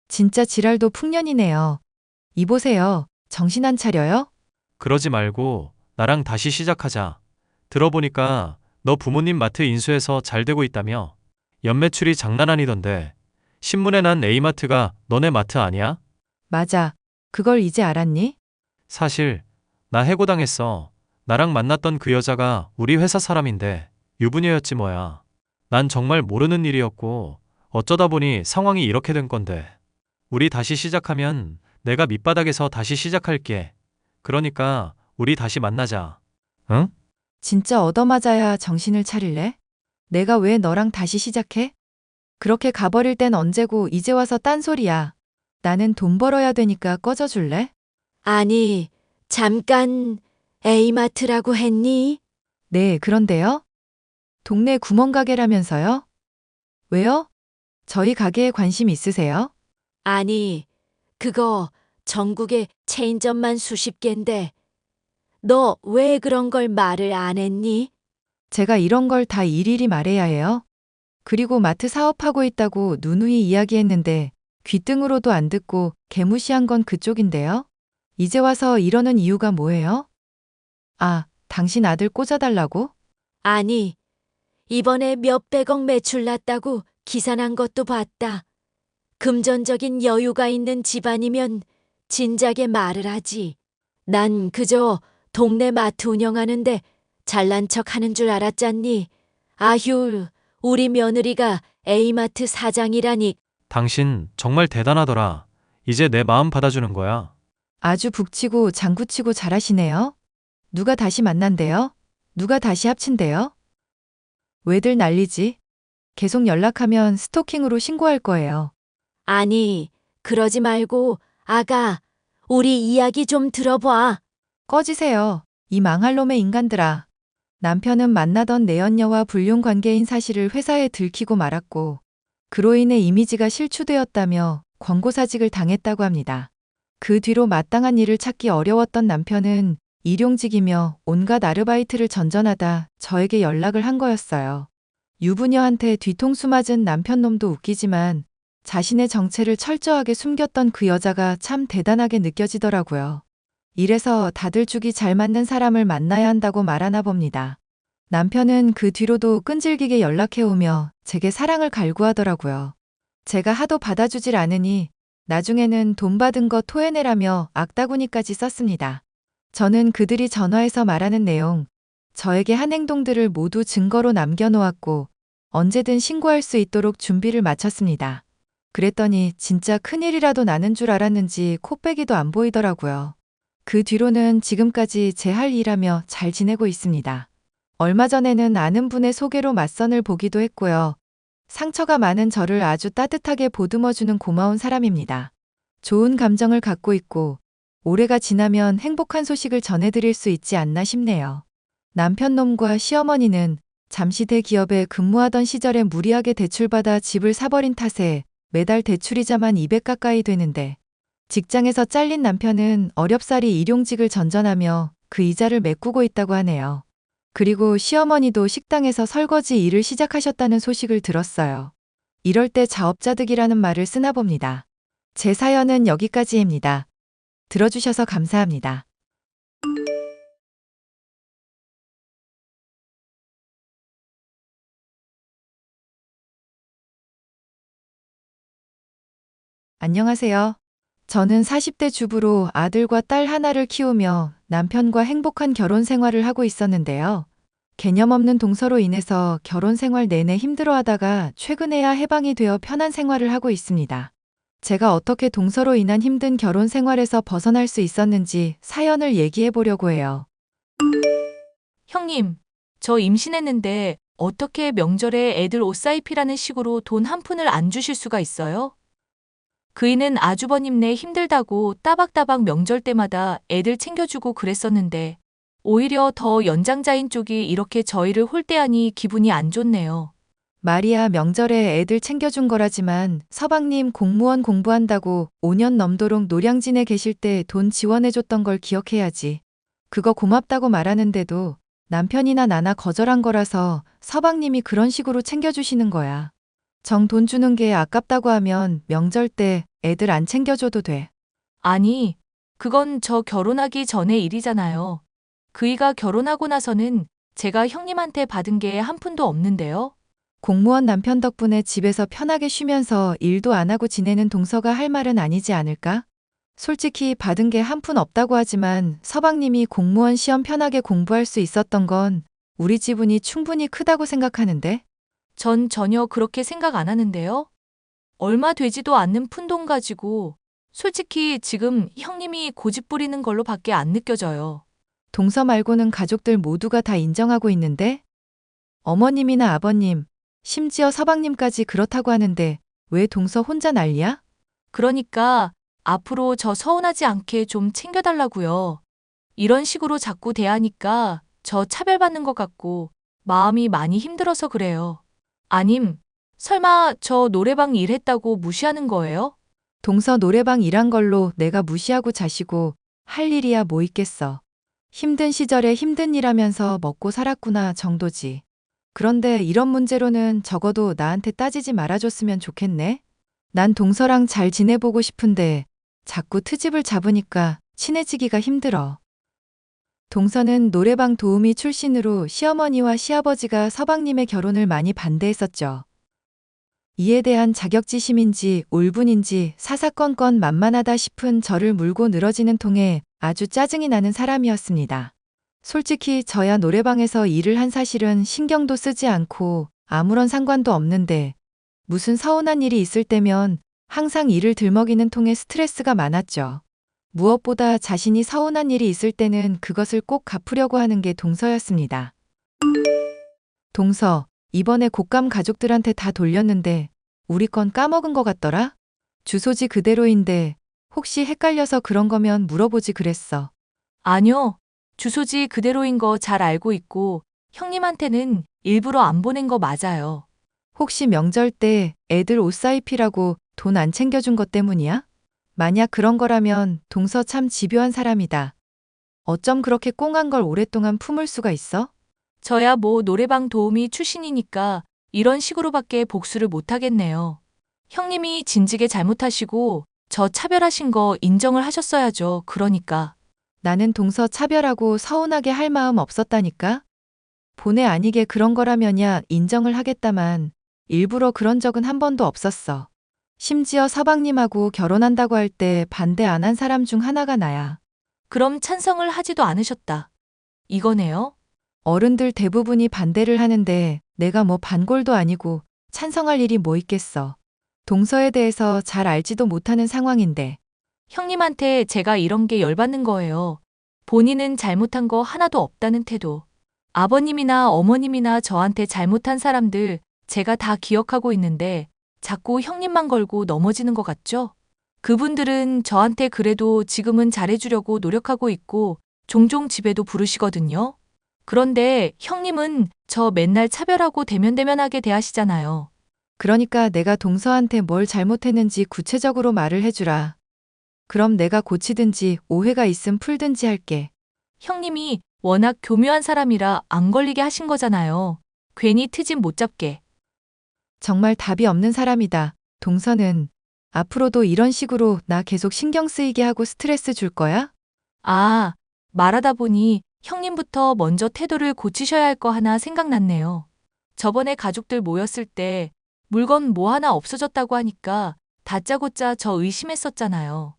진짜 지랄도 풍년이네요. 이보세요. 정신 안 차려요? 그러지 말고 나랑 다시 시작하자. 들어보니까 너 부모님 마트 인수해서 잘 되고 있다며? 연매출이 장난 아니던데. 신문에 난 A마트가 너네 마트 아니야? 맞아. 그걸 이제 알았니? 사실 나 해고당했어. 나랑 만났던 그 여자가 우리 회사 사람인데 유부녀였지 뭐야. 난 정말 모르는 일이었고 어쩌다 보니 상황이 이렇게 된 건데. 우리 다시 시작하면 내가 밑바닥에서 다시 시작할게. 그러니까 우리 다시 만나자. 응? 진짜 얻어맞아야 정신을 차릴래? 내가 왜 너랑 다시 시작해? 그렇게 가버릴 땐 언제고 이제 와서 딴소리야. 나는 돈 벌어야 되니까 꺼져줄래? 아니, 잠깐 A마트라고 했니? 네, 그런데요? 동네 구멍가게라면서요? 왜요? 저희 가게에 관심 있으세요? 아니, 그거 전국에 체인점만 수십 갠데 너 왜 그런 걸 말을 안 했니? 제가 이런 걸 다 일일이 말해야 해요? 그리고 마트 사업하고 있다고 누누이 이야기했는데 귓등으로도 안 듣고 개무시한 건 그쪽인데요? 이제 와서 이러는 이유가 뭐예요? 아, 당신 아들 꽂아달라고? 아니, 이번에 몇백억 매출 났다고 기사 난 것도 봤다. 금전적인 여유가 있는 집안이면 진작에 말을 하지. 난 그저 동네 마트 운영하는데 잘난 척 하는 줄 알았잖니. 아휴, 우리 며느리가 A마트 사장이라니. 당신 정말 대단하더라. 이제 내 마음 받아주는 거야. 아주 북치고 장구치고 잘하시네요. 누가 다시 만난대요? 누가 다시 합친대요? 왜들 난리지? 계속 연락하면 스토킹으로 신고할 거예요. 아니, 그러지 말고 아가, 우리 이야기 좀 들어봐. 꺼지세요. 이 망할 놈의 인간들아. 남편은 만나던 내연녀와 불륜 관계인 사실을 회사에 들키고 말았고, 그로 인해 이미지가 실추되었다며 권고사직을 당했다고 합니다. 그 뒤로 마땅한 일을 찾기 어려웠던 남편은 일용직이며 온갖 아르바이트를 전전하다 저에게 연락을 한 거였어요. 유부녀한테 뒤통수 맞은 남편 놈도 웃기지만 자신의 정체를 철저하게 숨겼던 그 여자가 참 대단하게 느껴지더라고요. 이래서 다들 죽이 잘 맞는 사람을 만나야 한다고 말하나 봅니다. 남편은 그 뒤로도 끈질기게 연락해오며 제게 사랑을 갈구하더라고요. 제가 하도 받아주질 않으니 나중에는 돈 받은 거 토해내라며 악다구니까지 썼습니다. 저는 그들이 전화해서 말하는 내용, 저에게 한 행동들을 모두 증거로 남겨놓았고 언제든 신고할 수 있도록 준비를 마쳤습니다. 그랬더니 진짜 큰일이라도 나는 줄 알았는지 코빼기도 안 보이더라고요. 그 뒤로는 지금까지 제 할 일하며 잘 지내고 있습니다. 얼마 전에는 아는 분의 소개로 맞선을 보기도 했고요. 상처가 많은 저를 아주 따뜻하게 보듬어주는 고마운 사람입니다. 좋은 감정을 갖고 있고 올해가 지나면 행복한 소식을 전해드릴 수 있지 않나 싶네요. 남편 놈과 시어머니는 잠시 대기업에 근무하던 시절에 무리하게 대출받아 집을 사버린 탓에 매달 대출이자만 200 가까이 되는데 직장에서 잘린 남편은 어렵사리 일용직을 전전하며 그 이자를 메꾸고 있다고 하네요. 그리고 시어머니도 식당에서 설거지 일을 시작하셨다는 소식을 들었어요. 이럴 때 자업자득이라는 말을 쓰나 봅니다. 제 사연은 여기까지입니다. 들어주셔서 감사합니다. 안녕하세요. 저는 40대 주부로 아들과 딸 하나를 키우며 남편과 행복한 결혼 생활을 하고 있었는데요. 개념 없는 동서로 인해서 결혼 생활 내내 힘들어하다가 최근에야 해방이 되어 편한 생활을 하고 있습니다. 제가 어떻게 동서로 인한 힘든 결혼 생활에서 벗어날 수 있었는지 사연을 얘기해 보려고 해요. 형님, 저 임신했는데 어떻게 명절에 애들 옷 사입히라는 식으로 돈 한 푼을 안 주실 수가 있어요? 그이는 아주버님네 힘들다고 따박따박 명절 때마다 애들 챙겨주고 그랬었는데 오히려 더 연장자인 쪽이 이렇게 저희를 홀대하니 기분이 안 좋네요. 말이야 명절에 애들 챙겨준 거라지만 서방님 공무원 공부한다고 5년 넘도록 노량진에 계실 때 돈 지원해줬던 걸 기억해야지. 그거 고맙다고 말하는데도 남편이나 나나 거절한 거라서 서방님이 그런 식으로 챙겨주시는 거야. 정 돈 주는 게 아깝다고 하면 명절 때 애들 안 챙겨줘도 돼. 아니, 그건 저 결혼하기 전의 일이잖아요. 그이가 결혼하고 나서는 제가 형님한테 받은 게 한 푼도 없는데요. 공무원 남편 덕분에 집에서 편하게 쉬면서 일도 안 하고 지내는 동서가 할 말은 아니지 않을까? 솔직히 받은 게 한 푼 없다고 하지만 서방님이 공무원 시험 편하게 공부할 수 있었던 건 우리 지분이 충분히 크다고 생각하는데? 전 전혀 그렇게 생각 안 하는데요. 얼마 되지도 않는 푼돈 가지고 솔직히 지금 형님이 고집 부리는 걸로 밖에 안 느껴져요. 동서 말고는 가족들 모두가 다 인정하고 있는데? 어머님이나 아버님, 심지어 서방님까지 그렇다고 하는데 왜 동서 혼자 난리야? 그러니까 앞으로 저 서운하지 않게 좀 챙겨달라고요. 이런 식으로 자꾸 대하니까 저 차별받는 것 같고 마음이 많이 힘들어서 그래요. 아님, 설마 저 노래방 일했다고 무시하는 거예요? 동서 노래방 일한 걸로 내가 무시하고 자시고 할 일이야 뭐 있겠어. 힘든 시절에 힘든 일 하면서 먹고 살았구나 정도지. 그런데 이런 문제로는 적어도 나한테 따지지 말아줬으면 좋겠네. 난 동서랑 잘 지내보고 싶은데 자꾸 트집을 잡으니까 친해지기가 힘들어. 동서는 노래방 도우미 출신으로 시어머니와 시아버지가 서방님의 결혼을 많이 반대했었죠. 이에 대한 자격지심인지 올분인지 사사건건 만만하다 싶은 저를 물고 늘어지는 통에 아주 짜증이 나는 사람이었습니다. 솔직히 저야 노래방에서 일을 한 사실은 신경도 쓰지 않고 아무런 상관도 없는데 무슨 서운한 일이 있을 때면 항상 일을 들먹이는 통에 스트레스가 많았죠. 무엇보다 자신이 서운한 일이 있을 때는 그것을 꼭 갚으려고 하는 게 동서였습니다. 동서, 이번에 곶감 가족들한테 다 돌렸는데 우리 건 까먹은 것 같더라? 주소지 그대로인데 혹시 헷갈려서 그런 거면 물어보지 그랬어. 아니요. 주소지 그대로인 거 잘 알고 있고 형님한테는 일부러 안 보낸 거 맞아요. 혹시 명절 때 애들 옷 사입히라고 돈 안 챙겨준 것 때문이야? 만약 그런 거라면 동서 참 집요한 사람이다. 어쩜 그렇게 꽁한 걸 오랫동안 품을 수가 있어? 저야 뭐 노래방 도우미 출신이니까 이런 식으로밖에 복수를 못 하겠네요. 형님이 진즉에 잘못하시고 저 차별하신 거 인정을 하셨어야죠. 그러니까. 나는 동서 차별하고 서운하게 할 마음 없었다니까? 본의 아니게 그런 거라면야 인정을 하겠다만 일부러 그런 적은 한 번도 없었어. 심지어 서방님하고 결혼한다고 할 때 반대 안 한 사람 중 하나가 나야. 그럼 찬성을 하지도 않으셨다. 이거네요? 어른들 대부분이 반대를 하는데 내가 뭐 반골도 아니고 찬성할 일이 뭐 있겠어. 동서에 대해서 잘 알지도 못하는 상황인데. 형님한테 제가 이런 게 열받는 거예요. 본인은 잘못한 거 하나도 없다는 태도. 아버님이나 어머님이나 저한테 잘못한 사람들 제가 다 기억하고 있는데 자꾸 형님만 걸고 넘어지는 것 같죠? 그분들은 저한테 그래도 지금은 잘해주려고 노력하고 있고 종종 집에도 부르시거든요. 그런데 형님은 저 맨날 차별하고 대면대면하게 대하시잖아요. 그러니까 내가 동서한테 뭘 잘못했는지 구체적으로 말을 해주라. 그럼 내가 고치든지 오해가 있음 풀든지 할게. 형님이 워낙 교묘한 사람이라 안 걸리게 하신 거잖아요. 괜히 트집 못 잡게. 정말 답이 없는 사람이다. 동서는 앞으로도 이런 식으로 나 계속 신경 쓰이게 하고 스트레스 줄 거야? 아, 말하다 보니 형님부터 먼저 태도를 고치셔야 할 거 하나 생각났네요. 저번에 가족들 모였을 때 물건 뭐 하나 없어졌다고 하니까 다짜고짜 저 의심했었잖아요.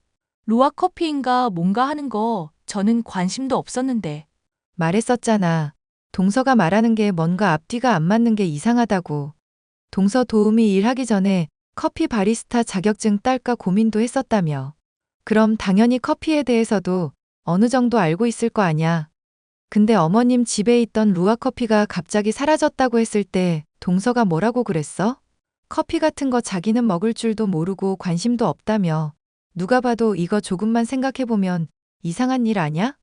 루아 커피인가 뭔가 하는 거 저는 관심도 없었는데. 말했었잖아. 동서가 말하는 게 뭔가 앞뒤가 안 맞는 게 이상하다고. 동서 도우미 일하기 전에 커피 바리스타 자격증 딸까 고민도 했었다며. 그럼 당연히 커피에 대해서도 어느 정도 알고 있을 거 아냐. 근데 어머님 집에 있던 루아 커피가 갑자기 사라졌다고 했을 때 동서가 뭐라고 그랬어? 커피 같은 거 자기는 먹을 줄도 모르고 관심도 없다며. 누가 봐도 이거 조금만 생각해보면 이상한 일 아냐?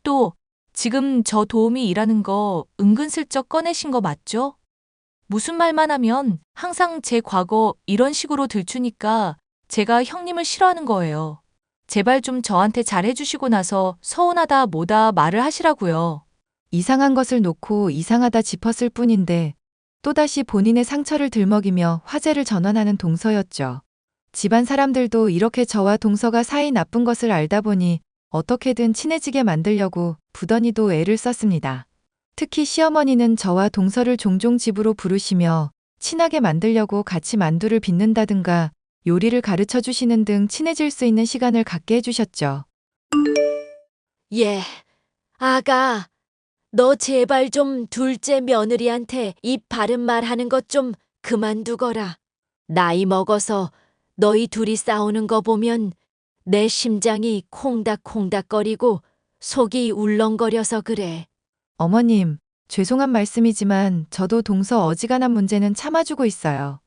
또, 지금 저 도우미 일하는 거 은근슬쩍 꺼내신 거 맞죠? 무슨 말만 하면 항상 제 과거 이런 식으로 들추니까 제가 형님을 싫어하는 거예요. 제발 좀 저한테 잘해주시고 나서 서운하다 뭐다 말을 하시라고요. 이상한 것을 놓고 이상하다 짚었을 뿐인데 또다시 본인의 상처를 들먹이며 화제를 전환하는 동서였죠. 집안 사람들도 이렇게 저와 동서가 사이 나쁜 것을 알다 보니 어떻게든 친해지게 만들려고 부더니도 애를 썼습니다. 특히 시어머니는 저와 동서를 종종 집으로 부르시며 친하게 만들려고 같이 만두를 빚는다든가 요리를 가르쳐 주시는 등 친해질 수 있는 시간을 갖게 해주셨죠. 예, 아가, 너 제발 좀 둘째 며느리한테 입 바른 말 하는 것 좀 그만두거라. 나이 먹어서 너희 둘이 싸우는 거 보면 내 심장이 콩닥콩닥거리고 속이 울렁거려서 그래. 어머님, 죄송한 말씀이지만 저도 동서 어지간한 문제는 참아주고 있어요.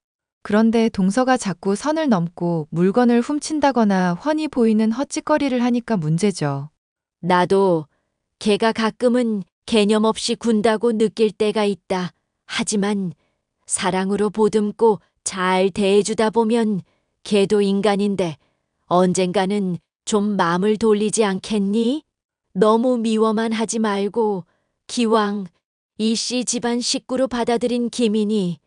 그런데 동서가 자꾸 선을 넘고 물건을 훔친다거나 훤히 보이는 헛짓거리를 하니까 문제죠. 나도 걔가 가끔은 개념 없이 군다고 느낄 때가 있다. 하지만 사랑으로 보듬고 잘 대해주다 보면 걔도 인간인데 언젠가는 좀 마음을 돌리지 않겠니? 너무 미워만 하지 말고 기왕 이씨 집안 식구로 받아들인 김인이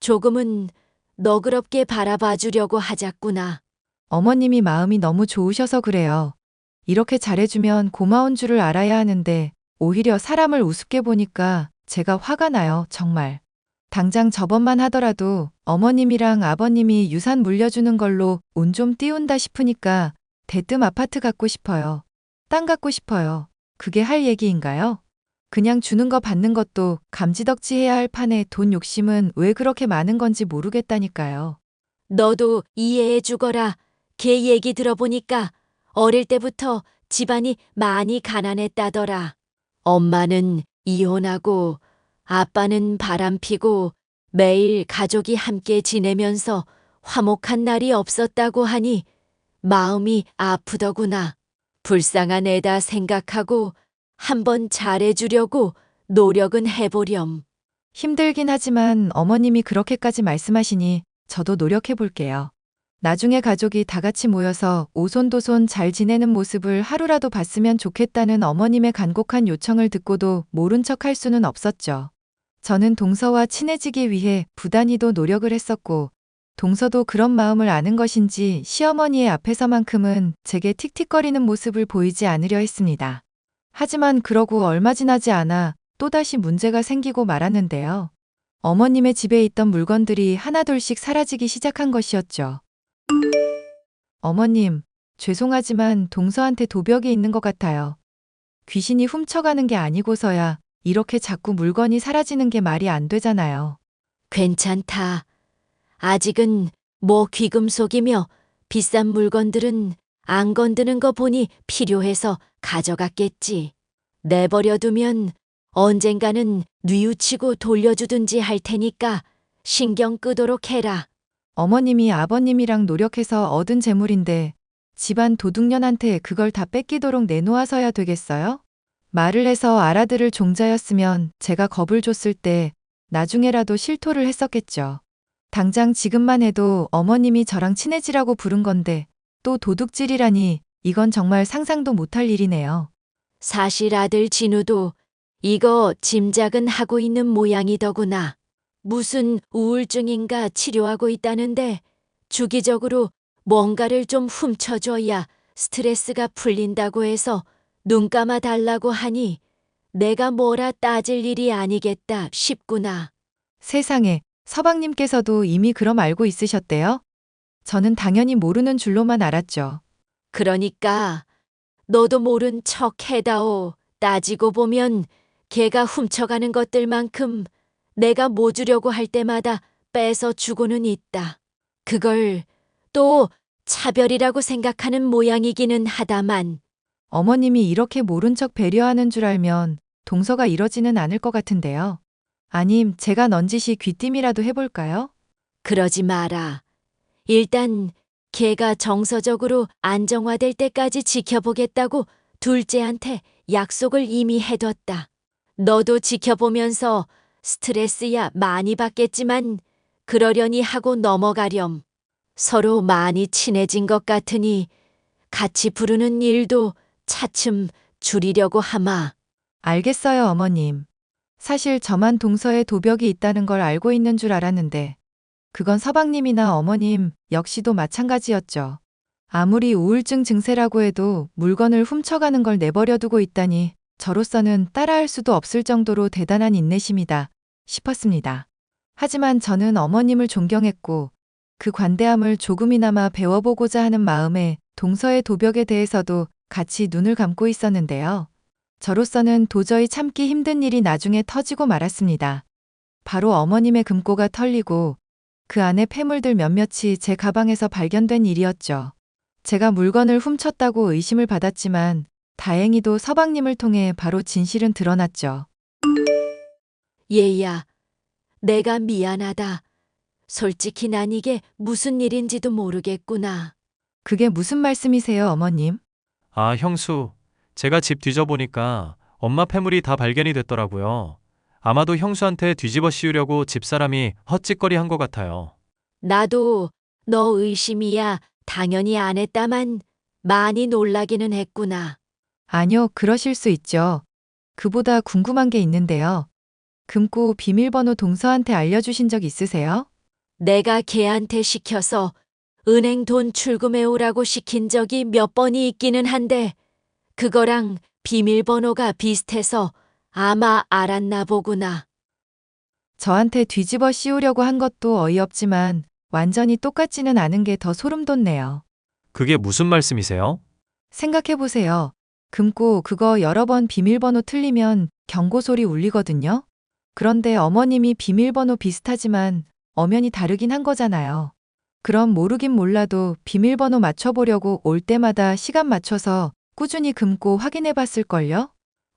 조금은 너그럽게 바라봐 주려고 하자꾸나. 어머님이 마음이 너무 좋으셔서 그래요. 이렇게 잘해주면 고마운 줄을 알아야 하는데 오히려 사람을 우습게 보니까 제가 화가 나요, 정말. 당장 저번만 하더라도 어머님이랑 아버님이 유산 물려주는 걸로 운 좀 띄운다 싶으니까 대뜸 아파트 갖고 싶어요. 땅 갖고 싶어요. 그게 할 얘기인가요? 그냥 주는 거 받는 것도 감지덕지 해야 할 판에 돈 욕심은 왜 그렇게 많은 건지 모르겠다니까요. 너도 이해해 주거라. 걔 얘기 들어보니까 어릴 때부터 집안이 많이 가난했다더라. 엄마는 이혼하고 아빠는 바람피고 매일 가족이 함께 지내면서 화목한 날이 없었다고 하니 마음이 아프더구나. 불쌍한 애다 생각하고 한번 잘해주려고 노력은 해보렴. 힘들긴 하지만 어머님이 그렇게까지 말씀하시니 저도 노력해 볼게요. 나중에 가족이 다 같이 모여서 오손도손 잘 지내는 모습을 하루라도 봤으면 좋겠다는 어머님의 간곡한 요청을 듣고도 모른 척 할 수는 없었죠. 저는 동서와 친해지기 위해 부단히도 노력을 했었고, 동서도 그런 마음을 아는 것인지 시어머니의 앞에서만큼은 제게 틱틱거리는 모습을 보이지 않으려 했습니다. 하지만 그러고 얼마 지나지 않아 또다시 문제가 생기고 말았는데요. 어머님의 집에 있던 물건들이 하나둘씩 사라지기 시작한 것이었죠. 어머님, 죄송하지만 동서한테 도벽이 있는 것 같아요. 귀신이 훔쳐가는 게 아니고서야 이렇게 자꾸 물건이 사라지는 게 말이 안 되잖아요. 괜찮다. 아직은 뭐 귀금속이며 비싼 물건들은 안 건드는 거 보니 필요해서 가져갔겠지. 내버려두면 언젠가는 뉘우치고 돌려주든지 할 테니까 신경 끄도록 해라. 어머님이 아버님이랑 노력해서 얻은 재물인데 집안 도둑년한테 그걸 다 뺏기도록 내놓아서야 되겠어요? 말을 해서 알아들을 종자였으면 제가 겁을 줬을 때 나중에라도 실토를 했었겠죠. 당장 지금만 해도 어머님이 저랑 친해지라고 부른 건데 또 도둑질이라니 이건 정말 상상도 못할 일이네요. 사실 아들 진우도 이거 짐작은 하고 있는 모양이더구나. 무슨 우울증인가 치료하고 있다는데 주기적으로 뭔가를 좀 훔쳐줘야 스트레스가 풀린다고 해서 눈 감아 달라고 하니 내가 뭐라 따질 일이 아니겠다 싶구나. 세상에, 서방님께서도 이미 그럼 알고 있으셨대요? 저는 당연히 모르는 줄로만 알았죠. 그러니까 너도 모른 척 해다오. 따지고 보면 걔가 훔쳐가는 것들만큼 내가 뭐 주려고 할 때마다 뺏어 주고는 있다. 그걸 또 차별이라고 생각하는 모양이기는 하다만 어머님이 이렇게 모른 척 배려하는 줄 알면 동서가 이러지는 않을 것 같은데요. 아님 제가 넌지시 귀띔이라도 해볼까요? 그러지 마라. 일단 걔가 정서적으로 안정화될 때까지 지켜보겠다고 둘째한테 약속을 이미 해뒀다. 너도 지켜보면서 스트레스야 많이 받겠지만 그러려니 하고 넘어가렴. 서로 많이 친해진 것 같으니 같이 부르는 일도 차츰 줄이려고 하마. 알겠어요, 어머님. 사실 저만 동서에 도벽이 있다는 걸 알고 있는 줄 알았는데 그건 서방님이나 어머님 역시도 마찬가지였죠. 아무리 우울증 증세라고 해도 물건을 훔쳐가는 걸 내버려두고 있다니 저로서는 따라할 수도 없을 정도로 대단한 인내심이다 싶었습니다. 하지만 저는 어머님을 존경했고 그 관대함을 조금이나마 배워보고자 하는 마음에 동서의 도벽에 대해서도 같이 눈을 감고 있었는데요. 저로서는 도저히 참기 힘든 일이 나중에 터지고 말았습니다. 바로 어머님의 금고가 털리고 그 안에 폐물들 몇몇이 제 가방에서 발견된 일이었죠. 제가 물건을 훔쳤다고 의심을 받았지만 다행히도 서방님을 통해 바로 진실은 드러났죠. 얘야, 내가 미안하다. 솔직히 난 이게 무슨 일인지도 모르겠구나. 그게 무슨 말씀이세요, 어머님? 아, 형수. 제가 집 뒤져보니까 엄마 폐물이 다 발견이 됐더라고요. 아마도 형수한테 뒤집어 씌우려고 집사람이 헛짓거리 한 것 같아요. 나도 너 의심이야 당연히 안 했다만 많이 놀라기는 했구나. 아니요, 그러실 수 있죠. 그보다 궁금한 게 있는데요. 금고 비밀번호 동서한테 알려주신 적 있으세요? 내가 걔한테 시켜서 은행 돈 출금해 오라고 시킨 적이 몇 번이 있기는 한데 그거랑 비밀번호가 비슷해서 아마 알았나 보구나. 저한테 뒤집어 씌우려고 한 것도 어이없지만 완전히 똑같지는 않은 게 더 소름 돋네요. 그게 무슨 말씀이세요? 생각해보세요. 금고 그거 여러 번 비밀번호 틀리면 경고 소리 울리거든요. 그런데 어머님이 비밀번호 비슷하지만 엄연히 다르긴 한 거잖아요. 그럼 모르긴 몰라도 비밀번호 맞춰보려고 올 때마다 시간 맞춰서 꾸준히 금고 확인해 봤을걸요?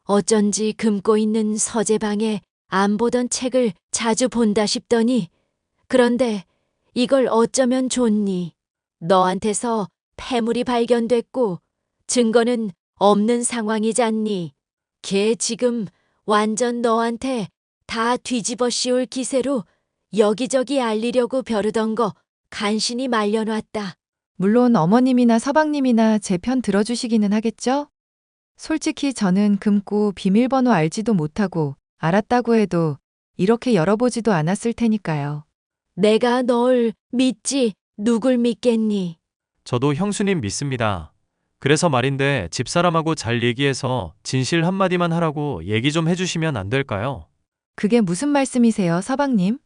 어쩐지 금고 있는 서재방에 안 보던 책을 자주 본다 싶더니 그런데 이걸 어쩌면 좋니? 너한테서 폐물이 발견됐고 증거는 없는 상황이잖니. 걔 지금 완전 너한테 다 뒤집어 씌울 기세로 여기저기 알리려고 벼르던 거 간신히 말려놨다. 물론 어머님이나 서방님이나 제 편 들어주시기는 하겠죠? 솔직히 저는 금고 비밀번호 알지도 못하고 알았다고 해도 이렇게 열어보지도 않았을 테니까요. 내가 널 믿지 누굴 믿겠니? 저도 형수님 믿습니다. 그래서 말인데 집사람하고 잘 얘기해서 진실 한마디만 하라고 얘기 좀 해주시면 안 될까요? 그게 무슨 말씀이세요, 서방님?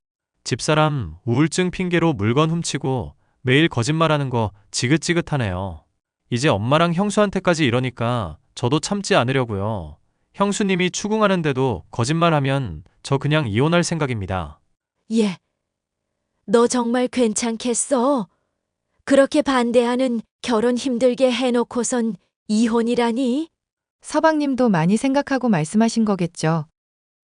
집사람 우울증 핑계로 물건 훔치고 매일 거짓말하는 거 지긋지긋하네요. 이제 엄마랑 형수한테까지 이러니까 저도 참지 않으려고요. 형수님이 추궁하는데도 거짓말하면 저 그냥 이혼할 생각입니다. 예. 너 정말 괜찮겠어? 그렇게 반대하는 결혼 힘들게 해놓고선 이혼이라니? 서방님도 많이 생각하고 말씀하신 거겠죠.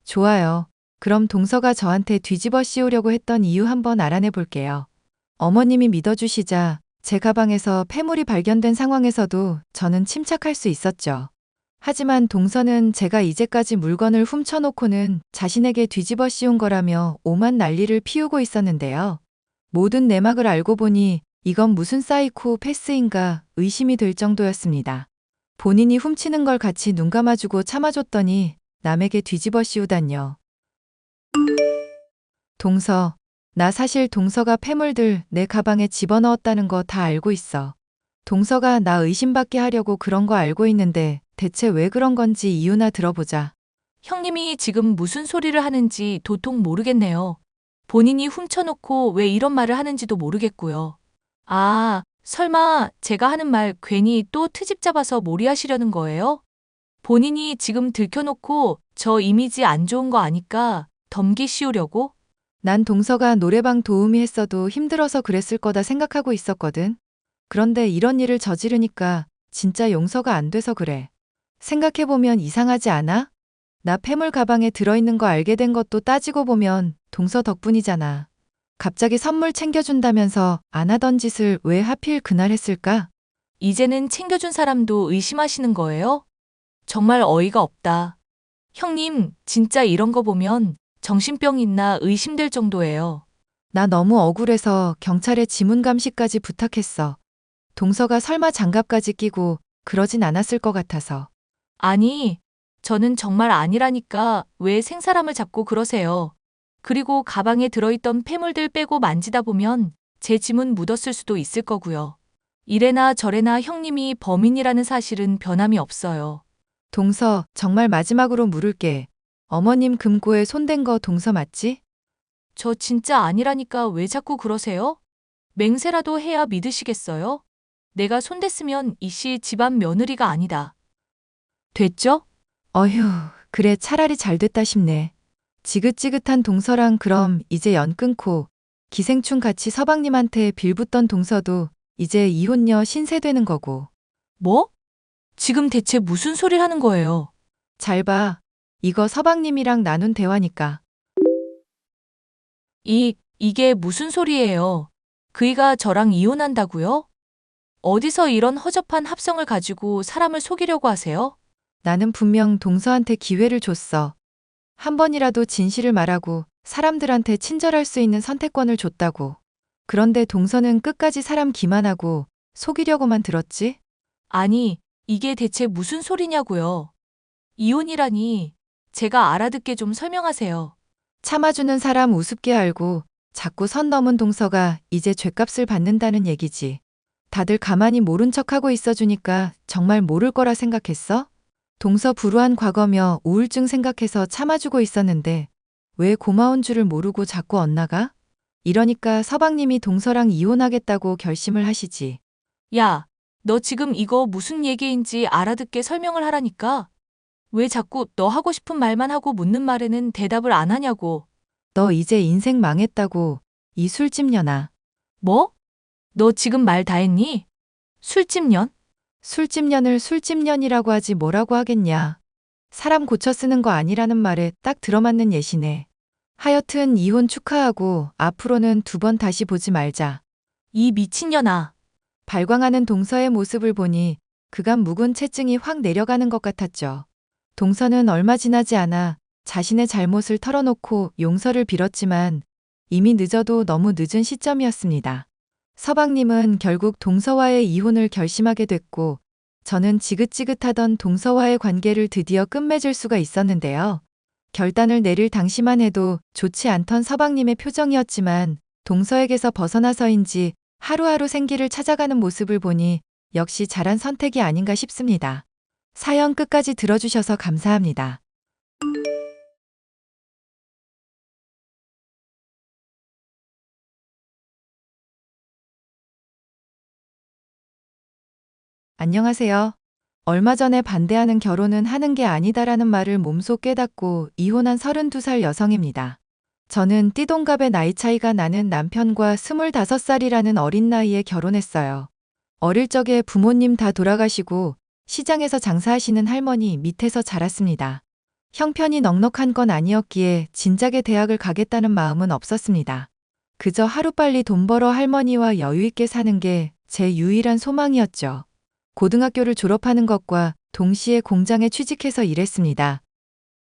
좋아요. 그럼 동서가 저한테 뒤집어 씌우려고 했던 이유 한번 알아내 볼게요. 어머님이 믿어주시자 제 가방에서 폐물이 발견된 상황에서도 저는 침착할 수 있었죠. 하지만 동서는 제가 이제까지 물건을 훔쳐놓고는 자신에게 뒤집어 씌운 거라며 오만 난리를 피우고 있었는데요. 모든 내막을 알고 보니 이건 무슨 사이코 패스인가 의심이 될 정도였습니다. 본인이 훔치는 걸 같이 눈 감아주고 참아줬더니 남에게 뒤집어 씌우다뇨. 동서, 나 사실 동서가 폐물들 내 가방에 집어넣었다는 거 다 알고 있어. 동서가 나 의심받게 하려고 그런 거 알고 있는데 대체 왜 그런 건지 이유나 들어보자. 형님이 지금 무슨 소리를 하는지 도통 모르겠네요. 본인이 훔쳐놓고 왜 이런 말을 하는지도 모르겠고요. 아, 설마 제가 하는 말 괜히 또 트집 잡아서 몰이하시려는 거예요? 본인이 지금 들켜놓고 저 이미지 안 좋은 거 아니까 덤기 씌우려고? 난 동서가 노래방 도우미 했어도 힘들어서 그랬을 거다 생각하고 있었거든. 그런데 이런 일을 저지르니까 진짜 용서가 안 돼서 그래. 생각해보면 이상하지 않아? 나 폐물 가방에 들어있는 거 알게 된 것도 따지고 보면 동서 덕분이잖아. 갑자기 선물 챙겨준다면서 안 하던 짓을 왜 하필 그날 했을까? 이제는 챙겨준 사람도 의심하시는 거예요? 정말 어이가 없다. 형님, 진짜 이런 거 보면 정신병 있나 의심될 정도예요. 나 너무 억울해서 경찰에 지문 감시까지 부탁했어. 동서가 설마 장갑까지 끼고 그러진 않았을 것 같아서. 아니, 저는 정말 아니라니까 왜 생사람을 잡고 그러세요. 그리고 가방에 들어있던 폐물들 빼고 만지다 보면 제 지문 묻었을 수도 있을 거고요. 이래나 저래나 형님이 범인이라는 사실은 변함이 없어요. 동서, 정말 마지막으로 물을게. 어머님 금고에 손댄 거 동서 맞지? 저 진짜 아니라니까 왜 자꾸 그러세요? 맹세라도 해야 믿으시겠어요? 내가 손댔으면 이씨 집안 며느리가 아니다. 됐죠? 어휴, 그래 차라리 잘 됐다 싶네. 지긋지긋한 동서랑 그럼 이제 연 끊고 기생충 같이 서방님한테 빌붙던 동서도 이제 이혼녀 신세 되는 거고. 뭐? 지금 대체 무슨 소리를 하는 거예요? 잘 봐. 이거 서방님이랑 나눈 대화니까. 이게 무슨 소리예요? 그이가 저랑 이혼한다고요? 어디서 이런 허접한 합성을 가지고 사람을 속이려고 하세요? 나는 분명 동서한테 기회를 줬어. 한 번이라도 진실을 말하고 사람들한테 친절할 수 있는 선택권을 줬다고. 그런데 동서는 끝까지 사람 기만하고 속이려고만 들었지? 아니, 이게 대체 무슨 소리냐고요? 이혼이라니, 제가 알아듣게 좀 설명하세요. 참아주는 사람 우습게 알고 자꾸 선 넘은 동서가 이제 죗값을 받는다는 얘기지. 다들 가만히 모른 척하고 있어주니까 정말 모를 거라 생각했어? 동서 불우한 과거며 우울증 생각해서 참아주고 있었는데 왜 고마운 줄을 모르고 자꾸 엇나가? 이러니까 서방님이 동서랑 이혼하겠다고 결심을 하시지. 야, 너 지금 이거 무슨 얘기인지 알아듣게 설명을 하라니까? 왜 자꾸 너 하고 싶은 말만 하고 묻는 말에는 대답을 안 하냐고. 너 이제 인생 망했다고, 이 술집년아. 뭐? 너 지금 말 다 했니? 술집년? 술집년을 술집년이라고 하지 뭐라고 하겠냐. 사람 고쳐 쓰는 거 아니라는 말에 딱 들어맞는 예시네. 하여튼 이혼 축하하고 앞으로는 두 번 다시 보지 말자. 이 미친년아. 발광하는 동서의 모습을 보니 그간 묵은 채증이 확 내려가는 것 같았죠. 동서는 얼마 지나지 않아 자신의 잘못을 털어놓고 용서를 빌었지만 이미 늦어도 너무 늦은 시점이었습니다. 서방님은 결국 동서와의 이혼을 결심하게 됐고 저는 지긋지긋하던 동서와의 관계를 드디어 끝맺을 수가 있었는데요. 결단을 내릴 당시만 해도 좋지 않던 서방님의 표정이었지만 동서에게서 벗어나서인지 하루하루 생기를 찾아가는 모습을 보니 역시 잘한 선택이 아닌가 싶습니다. 사연 끝까지 들어주셔서 감사합니다. 안녕하세요. 얼마 전에 반대하는 결혼은 하는 게 아니다라는 말을 몸소 깨닫고 이혼한 32살 여성입니다. 저는 띠동갑의 나이 차이가 나는 남편과 25살이라는 어린 나이에 결혼했어요. 어릴 적에 부모님 다 돌아가시고 시장에서 장사하시는 할머니 밑에서 자랐습니다. 형편이 넉넉한 건 아니었기에 진작에 대학을 가겠다는 마음은 없었습니다. 그저 하루빨리 돈 벌어 할머니와 여유 있게 사는 게 제 유일한 소망이었죠. 고등학교를 졸업하는 것과 동시에 공장에 취직해서 일했습니다.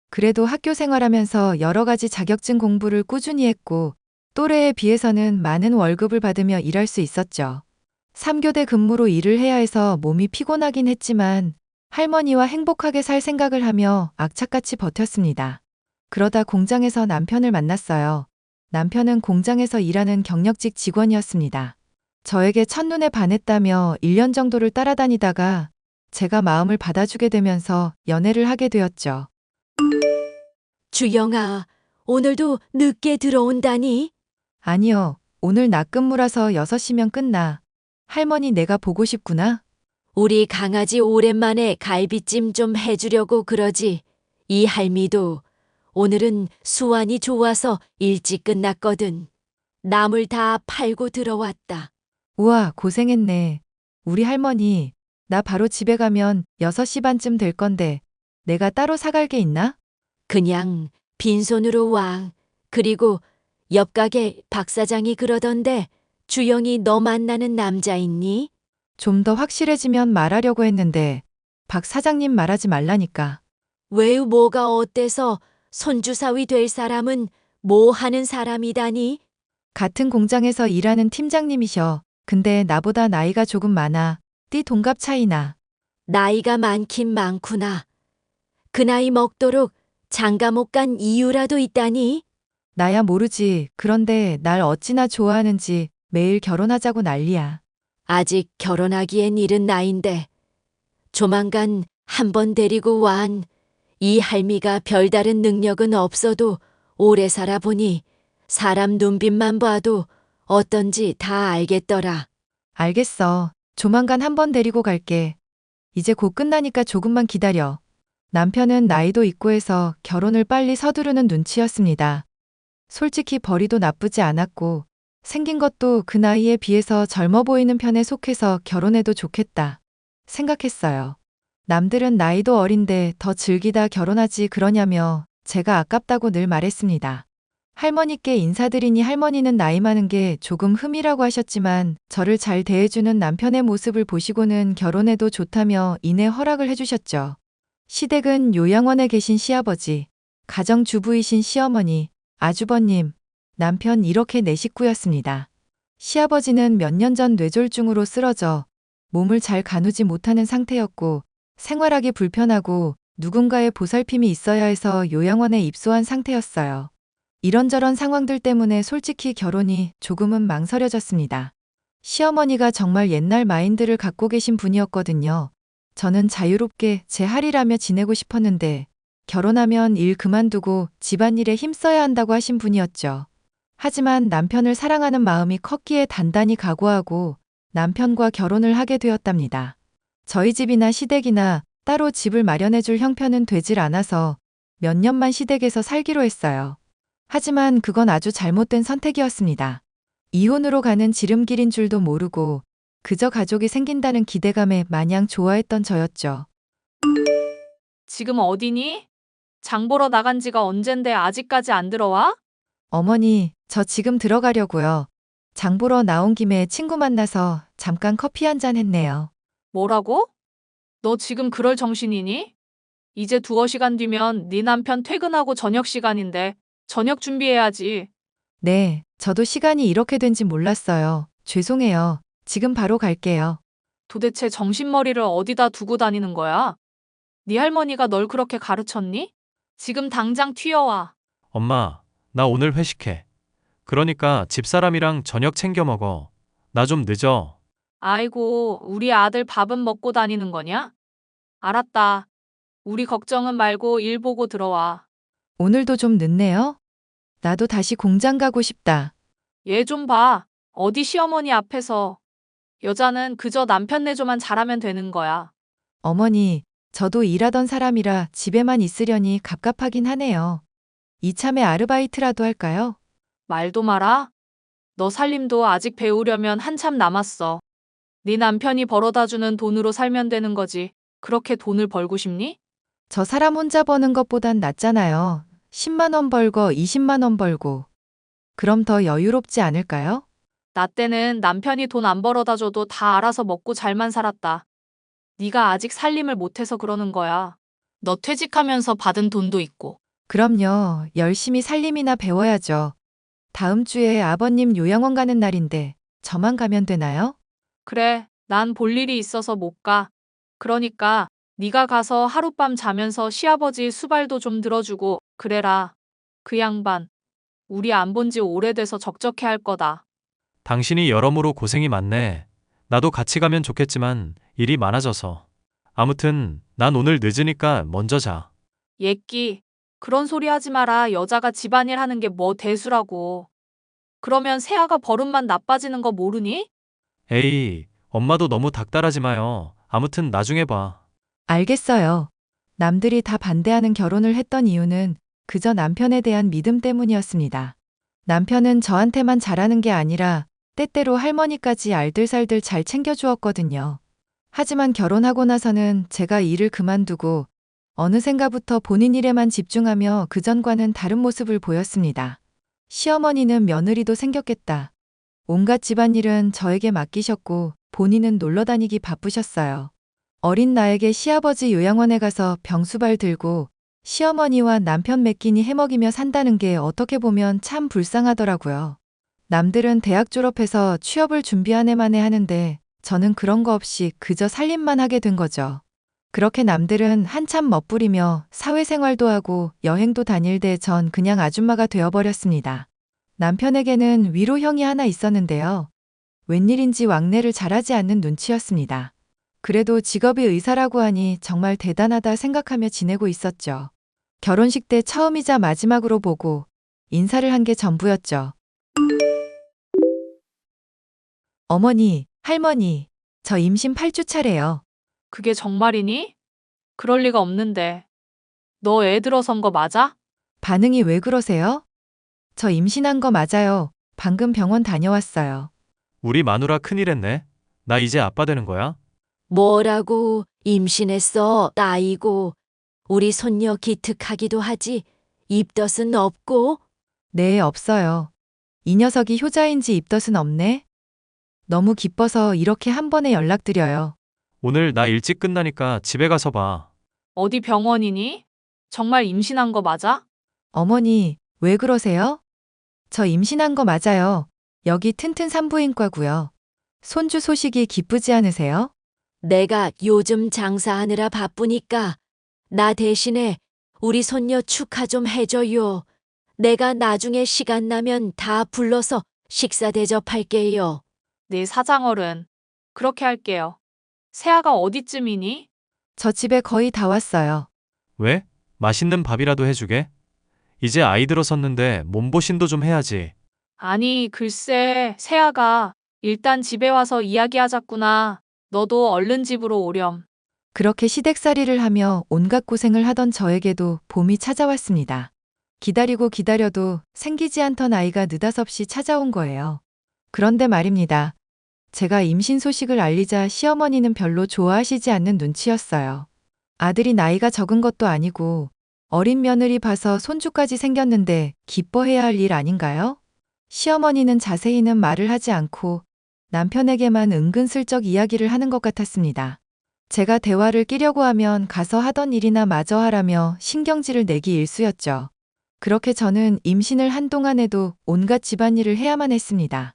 그래도 학교 생활하면서 여러 가지 자격증 공부를 꾸준히 했고 또래에 비해서는 많은 월급을 받으며 일할 수 있었죠. 3교대 근무로 일을 해야 해서 몸이 피곤하긴 했지만 할머니와 행복하게 살 생각을 하며 악착같이 버텼습니다. 그러다 공장에서 남편을 만났어요. 남편은 공장에서 일하는 경력직 직원이었습니다. 저에게 첫눈에 반했다며 1년 정도를 따라다니다가 제가 마음을 받아주게 되면서 연애를 하게 되었죠. 주영아, 오늘도 늦게 들어온다니? 아니요, 오늘 낮 근무라서 6시면 끝나. 할머니 내가 보고 싶구나. 우리 강아지 오랜만에 갈비찜 좀 해주려고 그러지. 이 할미도 오늘은 수완이 좋아서 일찍 끝났거든. 나물 다 팔고 들어왔다. 우와, 고생했네. 우리 할머니, 나 바로 집에 가면 6시 반쯤 될 건데 내가 따로 사갈 게 있나? 그냥 빈손으로 와. 그리고 옆 가게 박 사장이 그러던데 주영이 너 만나는 남자 있니? 좀 더 확실해지면 말하려고 했는데 박 사장님 말하지 말라니까. 왜 뭐가 어때서 손주사위 될 사람은 뭐 하는 사람이다니? 같은 공장에서 일하는 팀장님이셔. 근데 나보다 나이가 조금 많아. 띠 동갑 차이나. 나이가 많긴 많구나. 그 나이 먹도록 장가 못 간 이유라도 있다니? 나야 모르지. 그런데 날 어찌나 좋아하는지 매일 결혼하자고 난리야. 아직 결혼하기엔 이른 나이인데 조만간 한번 데리고 완. 이 할미가 별다른 능력은 없어도 오래 살아보니 사람 눈빛만 봐도 어떤지 다 알겠더라. 알겠어. 조만간 한번 데리고 갈게. 이제 곧 끝나니까 조금만 기다려. 남편은 나이도 있고 해서 결혼을 빨리 서두르는 눈치였습니다. 솔직히 벌이도 나쁘지 않았고 생긴 것도 그 나이에 비해서 젊어 보이는 편에 속해서 결혼해도 좋겠다 생각했어요. 남들은 나이도 어린데 더 즐기다 결혼하지 그러냐며 제가 아깝다고 늘 말했습니다. 할머니께 인사드리니 할머니는 나이 많은 게 조금 흠이라고 하셨지만 저를 잘 대해주는 남편의 모습을 보시고는 결혼해도 좋다며 이내 허락을 해주셨죠. 시댁은 요양원에 계신 시아버지, 가정주부이신 시어머니, 아주버님, 남편 이렇게 네 식구였습니다. 시아버지는 몇 년 전 뇌졸중으로 쓰러져 몸을 잘 가누지 못하는 상태였고 생활하기 불편하고 누군가의 보살핌이 있어야 해서 요양원에 입소한 상태였어요. 이런저런 상황들 때문에 솔직히 결혼이 조금은 망설여졌습니다. 시어머니가 정말 옛날 마인드를 갖고 계신 분이었거든요. 저는 자유롭게 제 할이라며 지내고 싶었는데 결혼하면 일 그만두고 집안일에 힘써야 한다고 하신 분이었죠. 하지만 남편을 사랑하는 마음이 컸기에 단단히 각오하고 남편과 결혼을 하게 되었답니다. 저희 집이나 시댁이나 따로 집을 마련해줄 형편은 되질 않아서 몇 년만 시댁에서 살기로 했어요. 하지만 그건 아주 잘못된 선택이었습니다. 이혼으로 가는 지름길인 줄도 모르고 그저 가족이 생긴다는 기대감에 마냥 좋아했던 저였죠. 지금 어디니? 장 보러 나간 지가 언젠데 아직까지 안 들어와? 어머니, 저 지금 들어가려고요. 장 보러 나온 김에 친구 만나서 잠깐 커피 한잔 했네요. 뭐라고? 너 지금 그럴 정신이니? 이제 두어 시간 뒤면 네 남편 퇴근하고 저녁 시간인데 저녁 준비해야지. 네, 저도 시간이 이렇게 된지 몰랐어요. 죄송해요. 지금 바로 갈게요. 도대체 정신머리를 어디다 두고 다니는 거야? 네 할머니가 널 그렇게 가르쳤니? 지금 당장 튀어와. 엄마, 나 오늘 회식해. 그러니까 집사람이랑 저녁 챙겨 먹어. 나 좀 늦어. 아이고, 우리 아들 밥은 먹고 다니는 거냐? 알았다. 우리 걱정은 말고 일 보고 들어와. 오늘도 좀 늦네요. 나도 다시 공장 가고 싶다. 얘 좀 봐. 어디 시어머니 앞에서. 여자는 그저 남편 내조만 잘하면 되는 거야. 어머니, 저도 일하던 사람이라 집에만 있으려니 갑갑하긴 하네요. 이참에 아르바이트라도 할까요? 말도 마라. 너 살림도 아직 배우려면 한참 남았어. 네 남편이 벌어다주는 돈으로 살면 되는 거지. 그렇게 돈을 벌고 싶니? 저 사람 혼자 버는 것보단 낫잖아요. 10만 원 벌고 20만 원 벌고. 그럼 더 여유롭지 않을까요? 나 때는 남편이 돈 안 벌어다 줘도 다 알아서 먹고 잘만 살았다. 네가 아직 살림을 못해서 그러는 거야. 너 퇴직하면서 받은 돈도 있고. 그럼요. 열심히 살림이나 배워야죠. 다음 주에 아버님 요양원 가는 날인데 저만 가면 되나요? 그래, 난 볼 일이 있어서 못 가. 그러니까 네가 가서 하룻밤 자면서 시아버지 수발도 좀 들어주고 그래라. 그 양반, 우리 안 본 지 오래돼서 적적해 할 거다. 당신이 여러모로 고생이 많네. 나도 같이 가면 좋겠지만 일이 많아져서. 아무튼 난 오늘 늦으니까 먼저 자. 예끼, 그런 소리 하지 마라. 여자가 집안일 하는 게 뭐 대수라고. 그러면 세아가 버릇만 나빠지는 거 모르니? 에이, 엄마도 너무 닥달하지 마요. 아무튼 나중에 봐. 알겠어요. 남들이 다 반대하는 결혼을 했던 이유는 그저 남편에 대한 믿음 때문이었습니다. 남편은 저한테만 잘하는 게 아니라 때때로 할머니까지 알들살들 잘 챙겨주었거든요. 하지만 결혼하고 나서는 제가 일을 그만두고 어느샌가부터 본인 일에만 집중하며 그전과는 다른 모습을 보였습니다. 시어머니는 며느리도 생겼겠다. 온갖 집안일은 저에게 맡기셨고 본인은 놀러 다니기 바쁘셨어요. 어린 나에게 시아버지 요양원에 가서 병수발 들고 시어머니와 남편 몇 끼니 해먹이며 산다는 게 어떻게 보면 참 불쌍하더라고요. 남들은 대학 졸업해서 취업을 준비한 해만에 하는데 저는 그런 거 없이 그저 살림만 하게 된 거죠. 그렇게 남들은 한참 멋부리며 사회생활도 하고 여행도 다닐 때 전 그냥 아줌마가 되어버렸습니다. 남편에게는 위로형이 하나 있었는데요. 웬일인지 왕래를 잘하지 않는 눈치였습니다. 그래도 직업이 의사라고 하니 정말 대단하다 생각하며 지내고 있었죠. 결혼식 때 처음이자 마지막으로 보고 인사를 한 게 전부였죠. 어머니, 할머니, 저 임신 8주 차래요. 그게 정말이니? 그럴 리가 없는데. 너 애 들어선 거 맞아? 반응이 왜 그러세요? 저 임신한 거 맞아요. 방금 병원 다녀왔어요. 우리 마누라 큰일했네. 나 이제 아빠 되는 거야? 뭐라고 임신했어 나이고 우리 손녀 기특하기도 하지 입덧은 없고 네, 없어요. 이 녀석이 효자인지 입덧은 없네. 너무 기뻐서 이렇게 한 번에 연락드려요. 오늘 나 일찍 끝나니까 집에 가서 봐. 어디 병원이니? 정말 임신한 거 맞아? 어머니, 왜 그러세요? 저 임신한 거 맞아요. 여기 튼튼 산부인과고요. 손주 소식이 기쁘지 않으세요? 내가 요즘 장사하느라 바쁘니까 나 대신에 우리 손녀 축하 좀 해줘요. 내가 나중에 시간 나면 다 불러서 식사 대접할게요. 네 사장어른. 그렇게 할게요. 세아가 어디쯤이니? 저 집에 거의 다 왔어요. 왜? 맛있는 밥이라도 해주게? 이제 아이 들어섰는데 몸보신도 좀 해야지. 아니, 글쎄, 세아가 일단 집에 와서 이야기하자꾸나. 너도 얼른 집으로 오렴. 그렇게 시댁살이를 하며 온갖 고생을 하던 저에게도 봄이 찾아왔습니다. 기다리고 기다려도 생기지 않던 아이가 느닷없이 찾아온 거예요. 그런데 말입니다. 제가 임신 소식을 알리자 시어머니는 별로 좋아하시지 않는 눈치였어요. 아들이 나이가 적은 것도 아니고 어린 며느리 봐서 손주까지 생겼는데 기뻐해야 할 일 아닌가요? 시어머니는 자세히는 말을 하지 않고 남편에게만 은근슬쩍 이야기를 하는 것 같았습니다. 제가 대화를 끼려고 하면 가서 하던 일이나 마저 하라며 신경질을 내기 일쑤였죠. 그렇게 저는 임신을 한동안 해도 온갖 집안일을 해야만 했습니다.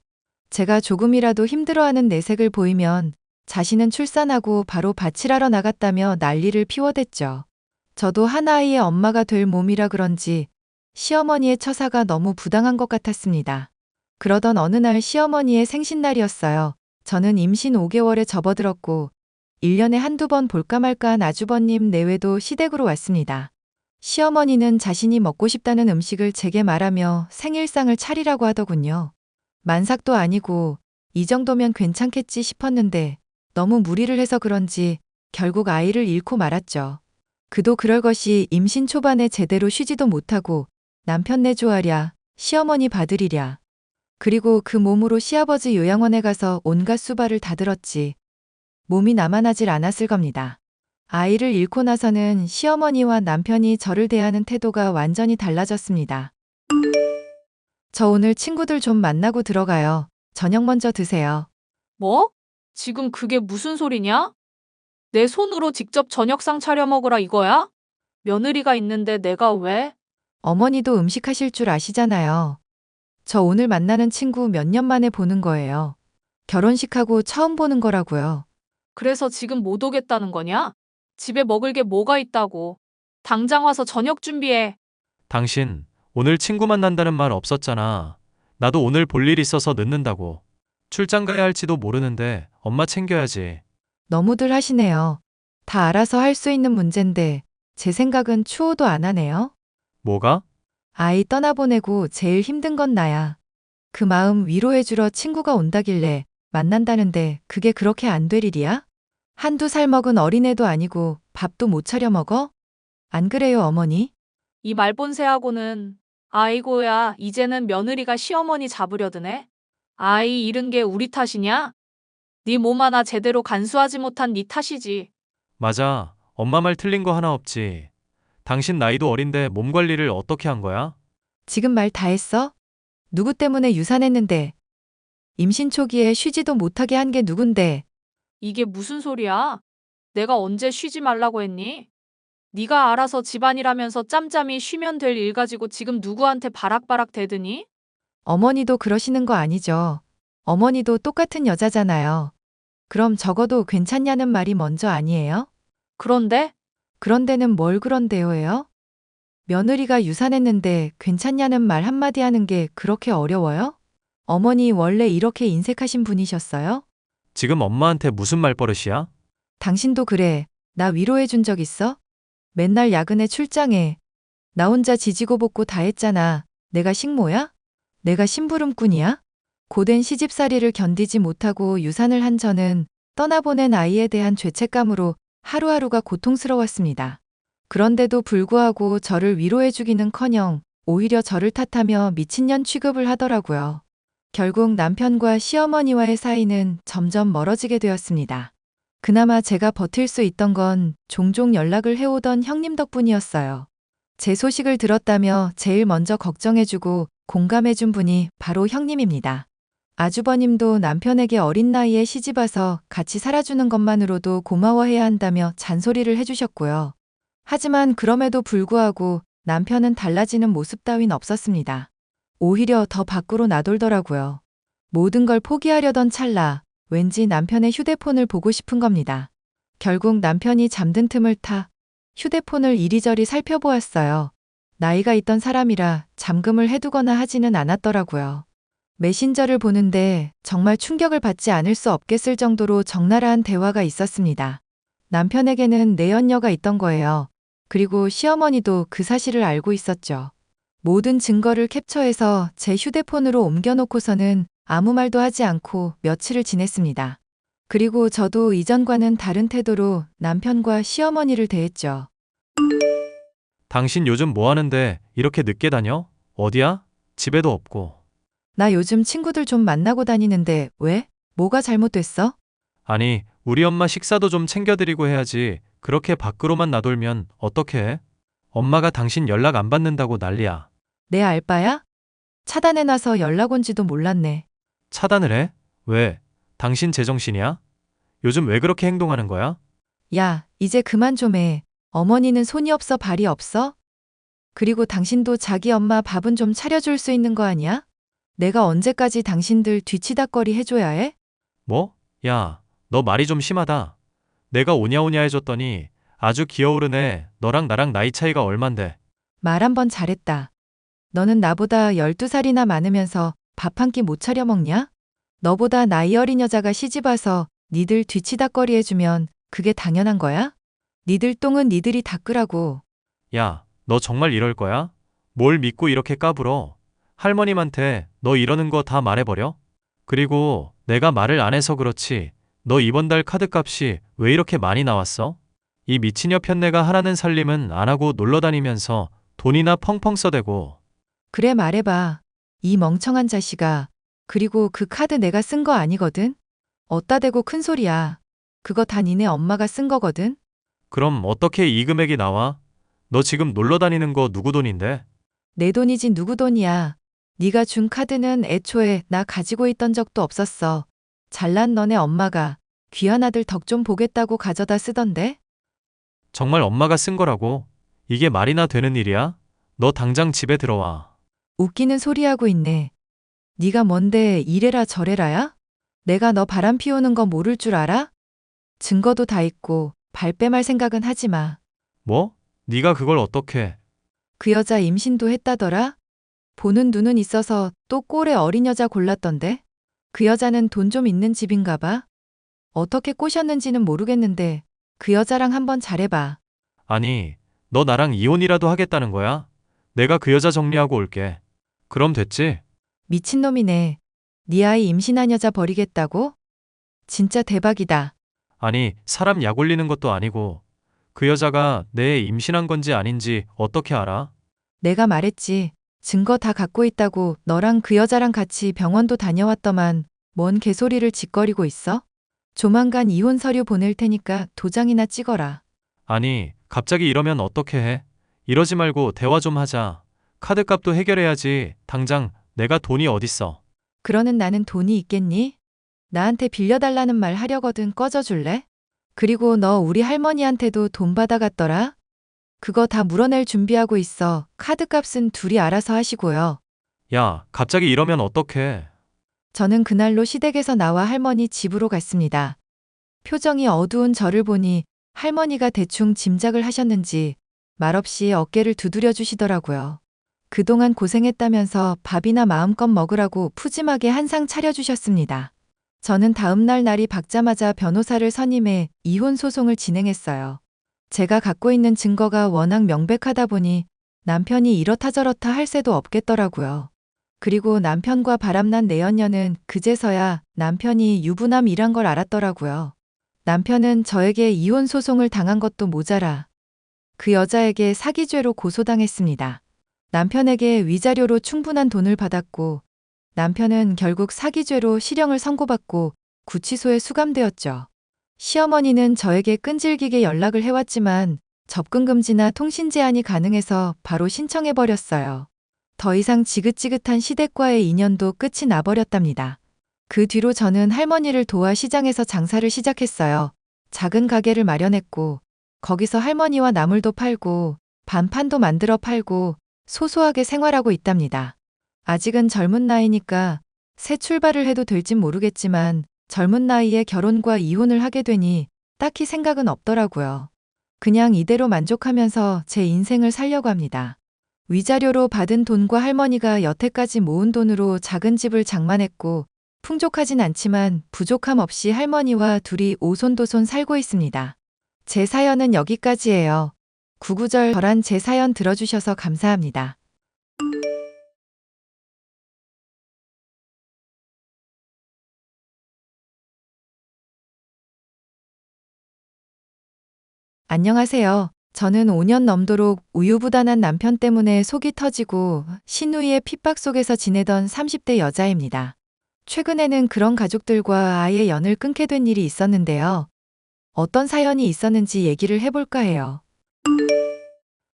제가 조금이라도 힘들어하는 내색을 보이면 자신은 출산하고 바로 밭일하러 나갔다며 난리를 피워댔죠. 저도 하나아이의 엄마가 될 몸이라 그런지 시어머니의 처사가 너무 부당한 것 같았습니다. 그러던 어느 날 시어머니의 생신날이었어요. 저는 임신 5개월에 접어들었고 1년에 한두 번 볼까 말까한 아주버님 내외도 시댁으로 왔습니다. 시어머니는 자신이 먹고 싶다는 음식을 제게 말하며 생일상을 차리라고 하더군요. 만삭도 아니고 이 정도면 괜찮겠지 싶었는데 너무 무리를 해서 그런지 결국 아이를 잃고 말았죠. 그도 그럴 것이 임신 초반에 제대로 쉬지도 못하고 남편 내조하랴, 시어머니 받으리랴. 그리고 그 몸으로 시아버지 요양원에 가서 온갖 수발을 다 들었지. 몸이 나만하질 않았을 겁니다. 아이를 잃고 나서는 시어머니와 남편이 저를 대하는 태도가 완전히 달라졌습니다. 저 오늘 친구들 좀 만나고 들어가요. 저녁 먼저 드세요. 뭐? 지금 그게 무슨 소리냐? 내 손으로 직접 저녁상 차려 먹으라 이거야? 며느리가 있는데 내가 왜? 어머니도 음식 하실 줄 아시잖아요. 저 오늘 만나는 친구 몇 년 만에 보는 거예요. 결혼식하고 처음 보는 거라고요. 그래서 지금 못 오겠다는 거냐? 집에 먹을 게 뭐가 있다고. 당장 와서 저녁 준비해. 당신 오늘 친구 만난다는 말 없었잖아. 나도 오늘 볼 일 있어서 늦는다고. 출장 가야 할지도 모르는데 엄마 챙겨야지. 너무들 하시네요. 다 알아서 할 수 있는 문제인데 제 생각은 추호도 안 하네요. 뭐가? 아이 떠나보내고 제일 힘든 건 나야. 그 마음 위로해주러 친구가 온다길래 만난다는데 그게 그렇게 안 될 일이야? 한두 살 먹은 어린애도 아니고 밥도 못 차려 먹어? 안 그래요, 어머니? 이 말본새하고는 아이고야 이제는 며느리가 시어머니 잡으려드네. 아이 잃은 게 우리 탓이냐? 네 몸 하나 제대로 간수하지 못한 네 탓이지. 맞아. 엄마 말 틀린 거 하나 없지. 당신 나이도 어린데 몸 관리를 어떻게 한 거야? 지금 말 다 했어? 누구 때문에 유산했는데? 임신 초기에 쉬지도 못하게 한 게 누군데? 이게 무슨 소리야? 내가 언제 쉬지 말라고 했니? 네가 알아서 집안일하면서 짬짬이 쉬면 될 일 가지고 지금 누구한테 바락바락 대드니? 어머니도 그러시는 거 아니죠. 어머니도 똑같은 여자잖아요. 그럼 적어도 괜찮냐는 말이 먼저 아니에요? 그런데 그런데는 뭘 그런데요예요? 며느리가 유산했는데 괜찮냐는 말 한마디 하는 게 그렇게 어려워요? 어머니 원래 이렇게 인색하신 분이셨어요? 지금 엄마한테 무슨 말버릇이야? 당신도 그래. 나 위로해 준 적 있어? 맨날 야근에 출장해. 나 혼자 지지고 볶고 다 했잖아. 내가 식모야? 내가 심부름꾼이야? 고된 시집살이를 견디지 못하고 유산을 한 저는 떠나보낸 아이에 대한 죄책감으로 하루하루가 고통스러웠습니다. 그런데도 불구하고 저를 위로해주기는커녕 오히려 저를 탓하며 미친년 취급을 하더라고요. 결국 남편과 시어머니와의 사이는 점점 멀어지게 되었습니다. 그나마 제가 버틸 수 있던 건 종종 연락을 해오던 형님 덕분이었어요. 제 소식을 들었다며 제일 먼저 걱정해주고 공감해준 분이 바로 형님입니다. 아주버님도 남편에게 어린 나이에 시집와서 같이 살아주는 것만으로도 고마워해야 한다며 잔소리를 해주셨고요. 하지만 그럼에도 불구하고 남편은 달라지는 모습 따윈 없었습니다. 오히려 더 밖으로 나돌더라고요. 모든 걸 포기하려던 찰나 왠지 남편의 휴대폰을 보고 싶은 겁니다. 결국 남편이 잠든 틈을 타 휴대폰을 이리저리 살펴보았어요. 나이가 있던 사람이라 잠금을 해두거나 하지는 않았더라고요. 메신저를 보는데 정말 충격을 받지 않을 수 없겠을 정도로 적나라한 대화가 있었습니다. 남편에게는 내연녀가 있던 거예요. 그리고 시어머니도 그 사실을 알고 있었죠. 모든 증거를 캡처해서 제 휴대폰으로 옮겨놓고서는 아무 말도 하지 않고 며칠을 지냈습니다. 그리고 저도 이전과는 다른 태도로 남편과 시어머니를 대했죠. 당신 요즘 뭐 하는데 이렇게 늦게 다녀? 어디야? 집에도 없고. 나 요즘 친구들 좀 만나고 다니는데 왜? 뭐가 잘못됐어? 아니, 우리 엄마 식사도 좀 챙겨드리고 해야지. 그렇게 밖으로만 나돌면 어떡해? 엄마가 당신 연락 안 받는다고 난리야. 내 알바야? 차단해놔서 연락 온지도 몰랐네. 차단을 해? 왜? 당신 제정신이야? 요즘 왜 그렇게 행동하는 거야? 야, 이제 그만 좀 해. 어머니는 손이 없어 발이 없어? 그리고 당신도 자기 엄마 밥은 좀 차려줄 수 있는 거 아니야? 내가 언제까지 당신들 뒤치다꺼리 해줘야 해? 뭐? 야, 너 말이 좀 심하다. 내가 오냐오냐 해줬더니 아주 기어오르네. 너랑 나랑 나이 차이가 얼만데. 말 한 번 잘했다. 너는 나보다 12살이나 많으면서 밥 한 끼 못 차려 먹냐? 너보다 나이 어린 여자가 시집 와서 니들 뒤치다꺼리 해주면 그게 당연한 거야? 니들 똥은 니들이 닦으라고. 야, 너 정말 이럴 거야? 뭘 믿고 이렇게 까불어? 할머님한테 너 이러는 거 다 말해버려? 그리고 내가 말을 안 해서 그렇지. 너 이번 달 카드값이 왜 이렇게 많이 나왔어? 이 미친년 편내가 하라는 살림은 안 하고 놀러 다니면서 돈이나 펑펑 써대고. 그래 말해봐. 이 멍청한 자식아. 그리고 그 카드 내가 쓴 거 아니거든? 어따 대고 큰 소리야. 그거 다 니네 엄마가 쓴 거거든? 그럼 어떻게 이 금액이 나와? 너 지금 놀러 다니는 거 누구 돈인데? 내 돈이지 누구 돈이야. 네가 준 카드는 애초에 나 가지고 있던 적도 없었어. 잘난 너네 엄마가 귀한 아들 덕 좀 보겠다고 가져다 쓰던데? 정말 엄마가 쓴 거라고? 이게 말이나 되는 일이야? 너 당장 집에 들어와. 웃기는 소리하고 있네. 네가 뭔데 이래라 저래라야? 내가 너 바람 피우는 거 모를 줄 알아? 증거도 다 있고 발뺌할 생각은 하지 마. 뭐? 네가 그걸 어떻게? 그 여자 임신도 했다더라? 보는 눈은 있어서 또 꼴에 어린 여자 골랐던데? 그 여자는 돈 좀 있는 집인가 봐? 어떻게 꼬셨는지는 모르겠는데 그 여자랑 한번 잘해봐. 아니, 너 나랑 이혼이라도 하겠다는 거야? 내가 그 여자 정리하고 올게. 그럼 됐지? 미친놈이네. 네 아이 임신한 여자 버리겠다고? 진짜 대박이다. 아니, 사람 약 올리는 것도 아니고 그 여자가 내 임신한 건지 아닌지 어떻게 알아? 내가 말했지. 증거 다 갖고 있다고 너랑 그 여자랑 같이 병원도 다녀왔더만 뭔 개소리를 짓거리고 있어? 조만간 이혼 서류 보낼 테니까 도장이나 찍어라. 아니, 갑자기 이러면 어떻게 해? 이러지 말고 대화 좀 하자. 카드값도 해결해야지. 당장 내가 돈이 어딨어. 그러는 나는 돈이 있겠니? 나한테 빌려달라는 말 하려거든 꺼져줄래? 그리고 너 우리 할머니한테도 돈 받아갔더라? 그거 다 물어낼 준비하고 있어. 카드값은 둘이 알아서 하시고요. 야, 갑자기 이러면 어떡해? 저는 그날로 시댁에서 나와 할머니 집으로 갔습니다. 표정이 어두운 저를 보니 할머니가 대충 짐작을 하셨는지 말없이 어깨를 두드려 주시더라고요. 그동안 고생했다면서 밥이나 마음껏 먹으라고 푸짐하게 한 상 차려주셨습니다. 저는 다음 날 날이 밝자마자 변호사를 선임해 이혼 소송을 진행했어요. 제가 갖고 있는 증거가 워낙 명백하다 보니 남편이 이렇다 저렇다 할 새도 없겠더라고요. 그리고 남편과 바람난 내연녀는 그제서야 남편이 유부남이란 걸 알았더라고요. 남편은 저에게 이혼 소송을 당한 것도 모자라 그 여자에게 사기죄로 고소당했습니다. 남편에게 위자료로 충분한 돈을 받았고 남편은 결국 사기죄로 실형을 선고받고 구치소에 수감되었죠. 시어머니는 저에게 끈질기게 연락을 해왔지만 접근 금지나 통신 제한이 가능해서 바로 신청해버렸어요. 더 이상 지긋지긋한 시댁과의 인연도 끝이 나버렸답니다. 그 뒤로 저는 할머니를 도와 시장에서 장사를 시작했어요. 작은 가게를 마련했고 거기서 할머니와 나물도 팔고 반판도 만들어 팔고 소소하게 생활하고 있답니다. 아직은 젊은 나이니까 새 출발을 해도 될진 모르겠지만 젊은 나이에 결혼과 이혼을 하게 되니 딱히 생각은 없더라고요. 그냥 이대로 만족하면서 제 인생을 살려고 합니다. 위자료로 받은 돈과 할머니가 여태까지 모은 돈으로 작은 집을 장만했고 풍족하진 않지만 부족함 없이 할머니와 둘이 오손도손 살고 있습니다. 제 사연은 여기까지예요. 구구절절한 제 사연 들어주셔서 감사합니다. 안녕하세요. 저는 5년 넘도록 우유부단한 남편 때문에 속이 터지고 시누이의 핍박 속에서 지내던 30대 여자입니다. 최근에는 그런 가족들과 아예 연을 끊게 된 일이 있었는데요. 어떤 사연이 있었는지 얘기를 해볼까 해요.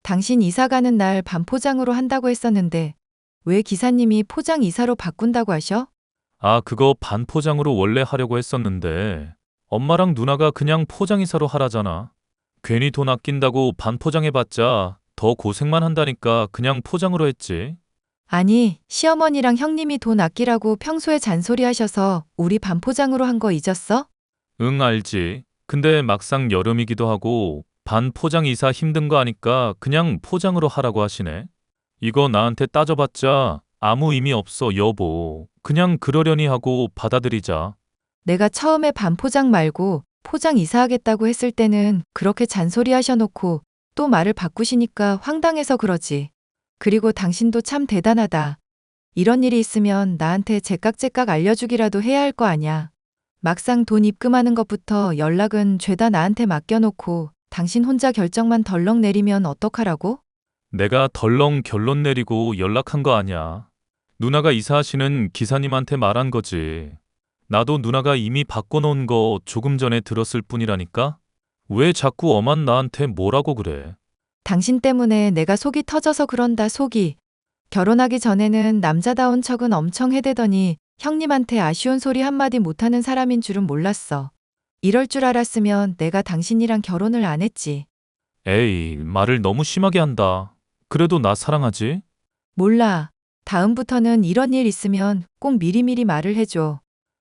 당신 이사 가는 날 반포장으로 한다고 했었는데 왜 기사님이 포장 이사로 바꾼다고 하셔? 아, 그거 반포장으로 원래 하려고 했었는데 엄마랑 누나가 그냥 포장이사로 하라잖아. 괜히 돈 아낀다고 반포장해봤자 더 고생만 한다니까 그냥 포장으로 했지. 아니, 시어머니랑 형님이 돈 아끼라고 평소에 잔소리 하셔서 우리 반포장으로 한 거 잊었어? 응, 알지. 근데 막상 여름이기도 하고 반포장 이사 힘든 거 아니까 그냥 포장으로 하라고 하시네. 이거 나한테 따져봤자 아무 의미 없어, 여보. 그냥 그러려니 하고 받아들이자. 내가 처음에 반포장 말고 포장 이사하겠다고 했을 때는 그렇게 잔소리 하셔놓고 또 말을 바꾸시니까 황당해서 그러지. 그리고 당신도 참 대단하다. 이런 일이 있으면 나한테 제깍제깍 알려주기라도 해야 할 거 아냐. 막상 돈 입금하는 것부터 연락은 죄다 나한테 맡겨놓고 당신 혼자 결정만 덜렁 내리면 어떡하라고? 내가 덜렁 결론 내리고 연락한 거 아니야. 누나가 이사하시는 기사님한테 말한 거지. 나도 누나가 이미 바꿔놓은 거 조금 전에 들었을 뿐이라니까? 왜 자꾸 엄한 나한테 뭐라고 그래? 당신 때문에 내가 속이 터져서 그런다, 속이. 결혼하기 전에는 남자다운 척은 엄청 해대더니 형님한테 아쉬운 소리 한마디 못하는 사람인 줄은 몰랐어. 이럴 줄 알았으면 내가 당신이랑 결혼을 안 했지. 에이, 말을 너무 심하게 한다. 그래도 나 사랑하지? 몰라. 다음부터는 이런 일 있으면 꼭 미리미리 말을 해줘.